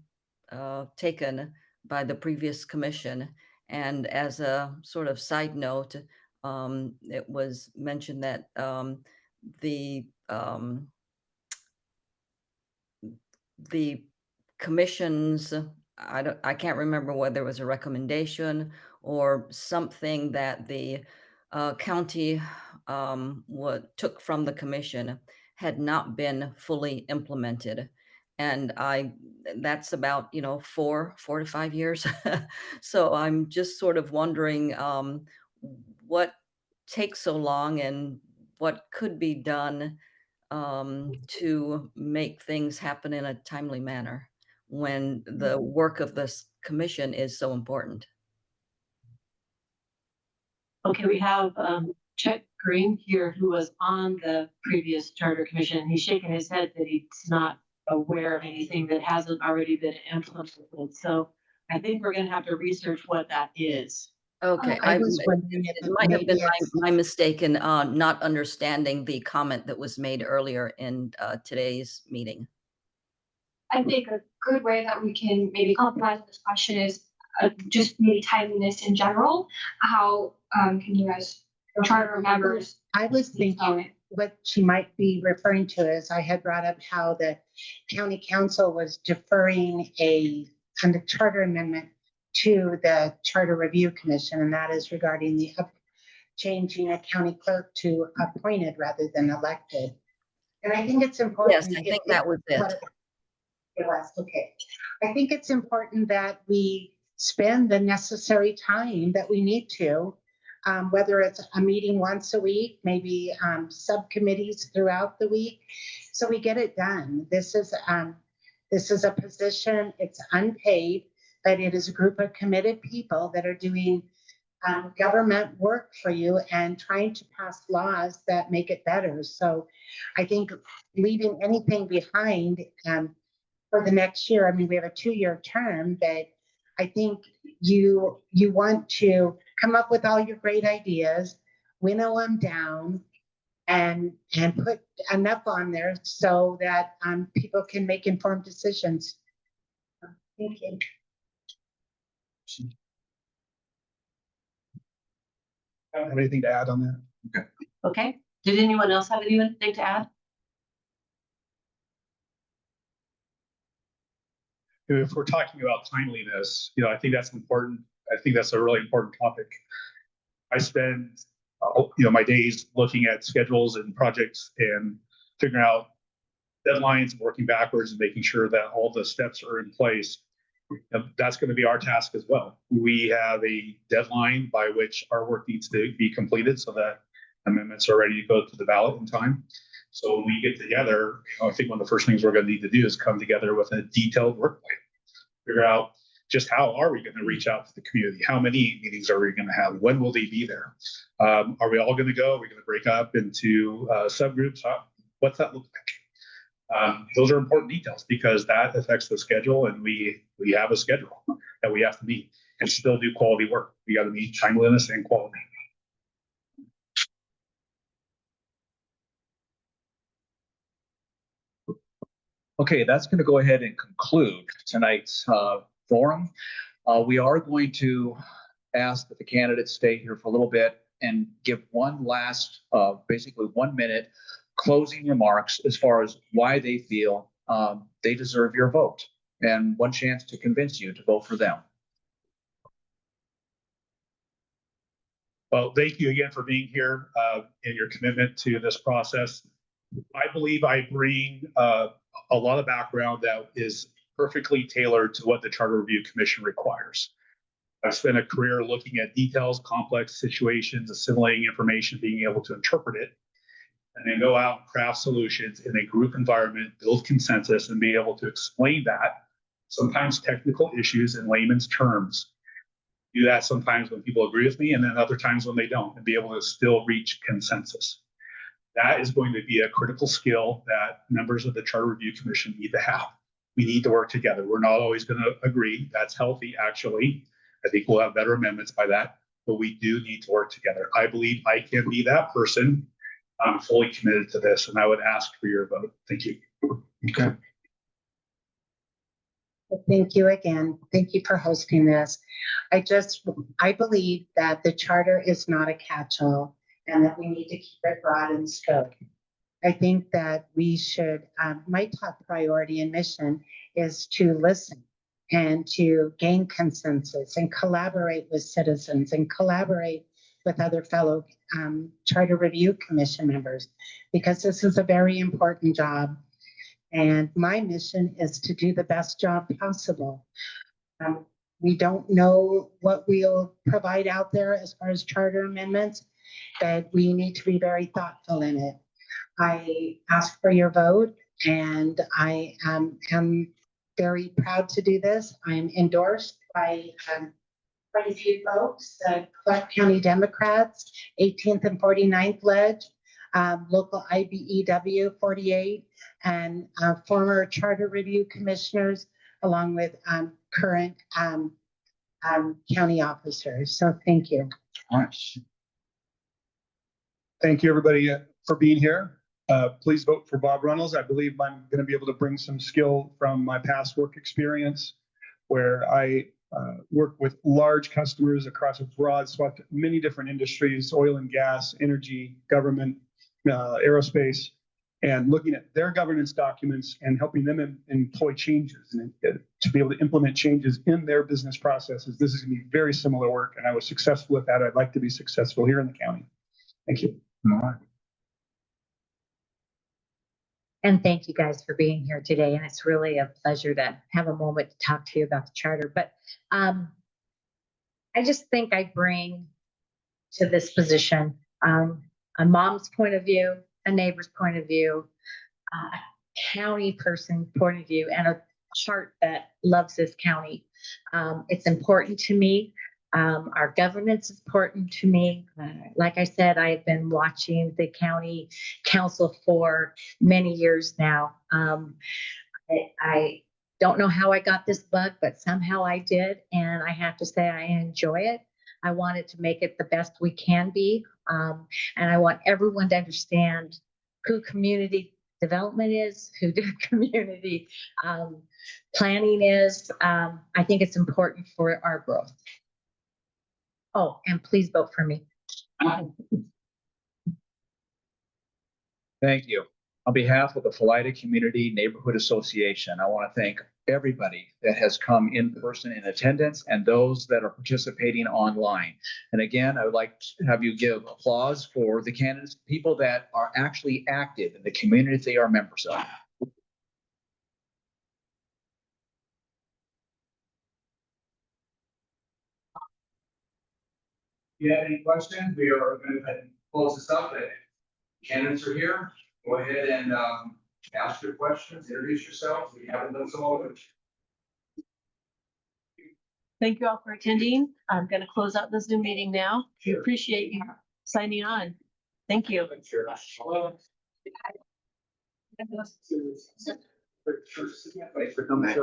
K: taken by the previous commission. And as a sort of side note, it was mentioned that the um, the commission's, I can't remember whether it was a recommendation or something that the county what took from the commission had not been fully implemented. And that's about, 4 to 5 years. So I'm just sort of wondering what takes so long and what could be done to make things happen in a timely manner when the work of this commission is so important.
C: Okay, we have Chet Green here, who was on the previous charter commission. He's shaking his head that he's not aware of anything that hasn't already been implemented. So I think we're going to have to research what that is.
K: Okay,
F: I was wondering if
K: it might have been
F: maybe it's,
K: my mistake in not understanding the comment that was made earlier in today's meeting.
L: I think a good way that we can maybe compromise this question is just maybe timeliness in general. How can you guys, charter members?
F: I was thinking what she might be referring to is I had brought up how the county council was deferring a kind of charter amendment to the Charter Review Commission, and that is regarding the changing a county clerk to appointed rather than elected. And I think it's important.
K: Yes, I think that was it.
F: It was, okay. I think it's important that we spend the necessary time that we need to, whether it's a meeting once a week, maybe subcommittees throughout the week, so we get it done. This is a position, it's unpaid, but it is a group of committed people that are doing government work for you and trying to pass laws that make it better. So I think leaving anything behind for the next year, I mean, we have a 2-year term, but I think you want to come up with all your great ideas, winnow them down, and put enough on there so that people can make informed decisions. Thank you.
E: I don't have anything to add on that.
C: Okay. Did anyone else have anything to add?
E: If we're talking about timeliness, I think that's important. I think that's a really important topic. I spend, my days looking at schedules and projects and figuring out deadlines, working backwards and making sure that all the steps are in place. That's going to be our task as well. We have a deadline by which our work needs to be completed so that amendments are ready to go to the ballot in time. So when we get together, I think one of the first things we're going to need to do is come together with a detailed work plan. Figure out just how are we going to reach out to the community? How many meetings are we going to have? When will they be there? Are we all going to go? Are we going to break up into subgroups? What's that look like? Those are important details because that affects the schedule, and we have a schedule that we have to meet and still do quality work. We got to meet timeliness and quality.
B: Okay, that's going to go ahead and conclude tonight's forum. We are going to ask that the candidates stay here for a little bit and give one last, basically 1 minute closing remarks as far as why they feel they deserve your vote and one chance to convince you to vote for them.
E: Well, thank you again for being here and your commitment to this process. I believe I bring a lot of background that is perfectly tailored to what the Charter Review Commission requires. I've spent a career looking at details, complex situations, assimilating information, being able to interpret it, and then go out and craft solutions in a group environment, build consensus, and be able to explain that, sometimes technical issues in layman's terms. Do that sometimes when people agree with me, and then other times when they don't, and be able to still reach consensus. That is going to be a critical skill that members of the Charter Review Commission need to have. We need to work together. We're not always going to agree. That's healthy, actually. I think we'll have better amendments by that, but we do need to work together. I believe I can be that person. I'm fully committed to this, and I would ask for your vote. Thank you.
J: Okay.
F: Thank you again. Thank you for hosting this. I believe that the charter is not a catch-all and that we need to keep it broad in scope. I think that we should, my top priority and mission is to listen and to gain consensus and collaborate with citizens and collaborate with other fellow Charter Review Commission members, because this is a very important job. And my mission is to do the best job possible. We don't know what we'll provide out there as far as charter amendments, but we need to be very thoughtful in it. I ask for your vote, and I am very proud to do this. I'm endorsed by quite a few folks, Clark County Democrats, 18th and 49th Ledge, local IBEW 48, and former Charter Review Commissioners, along with current county officers. So thank you.
J: All right.
M: Thank you, everybody, for being here. Please vote for Bob Runnels. I believe I'm going to be able to bring some skill from my past work experience, where I work with large customers across a broad swath, many different industries, oil and gas, energy, government, aerospace, and looking at their governance documents and helping them employ changes and to be able to implement changes in their business processes. This is going to be very similar work, and I was successful with that. I'd like to be successful here in the county. Thank you.
J: All right.
G: And thank you guys for being here today. And it's really a pleasure to have a moment to talk to you about the charter. But I just think I bring to this position a mom's point of view, a neighbor's point of view, a county person point of view, and a heart that loves this county. It's important to me. Our governance is important to me. Like I said, I have been watching the county council for many years now. I don't know how I got this bug, but somehow I did. And I have to say, I enjoy it. I wanted to make it the best we can be. And I want everyone to understand who community development is, who community planning is. I think it's important for our growth. Oh, and please vote for me.
B: Thank you. On behalf of the Felida Community Neighborhood Association, I want to thank everybody that has come in person in attendance and those that are participating online. And again, I would like to have you give applause for the candidates, people that are actually active in the community they are members of.
J: If you have any questions, we are going to close this up. Candidates are here. Go ahead and ask your questions, introduce yourselves. We haven't done so already.
C: Thank you all for attending. I'm going to close out the Zoom meeting now. We appreciate you signing on. Thank you.
J: Sure.
B: Thanks for coming.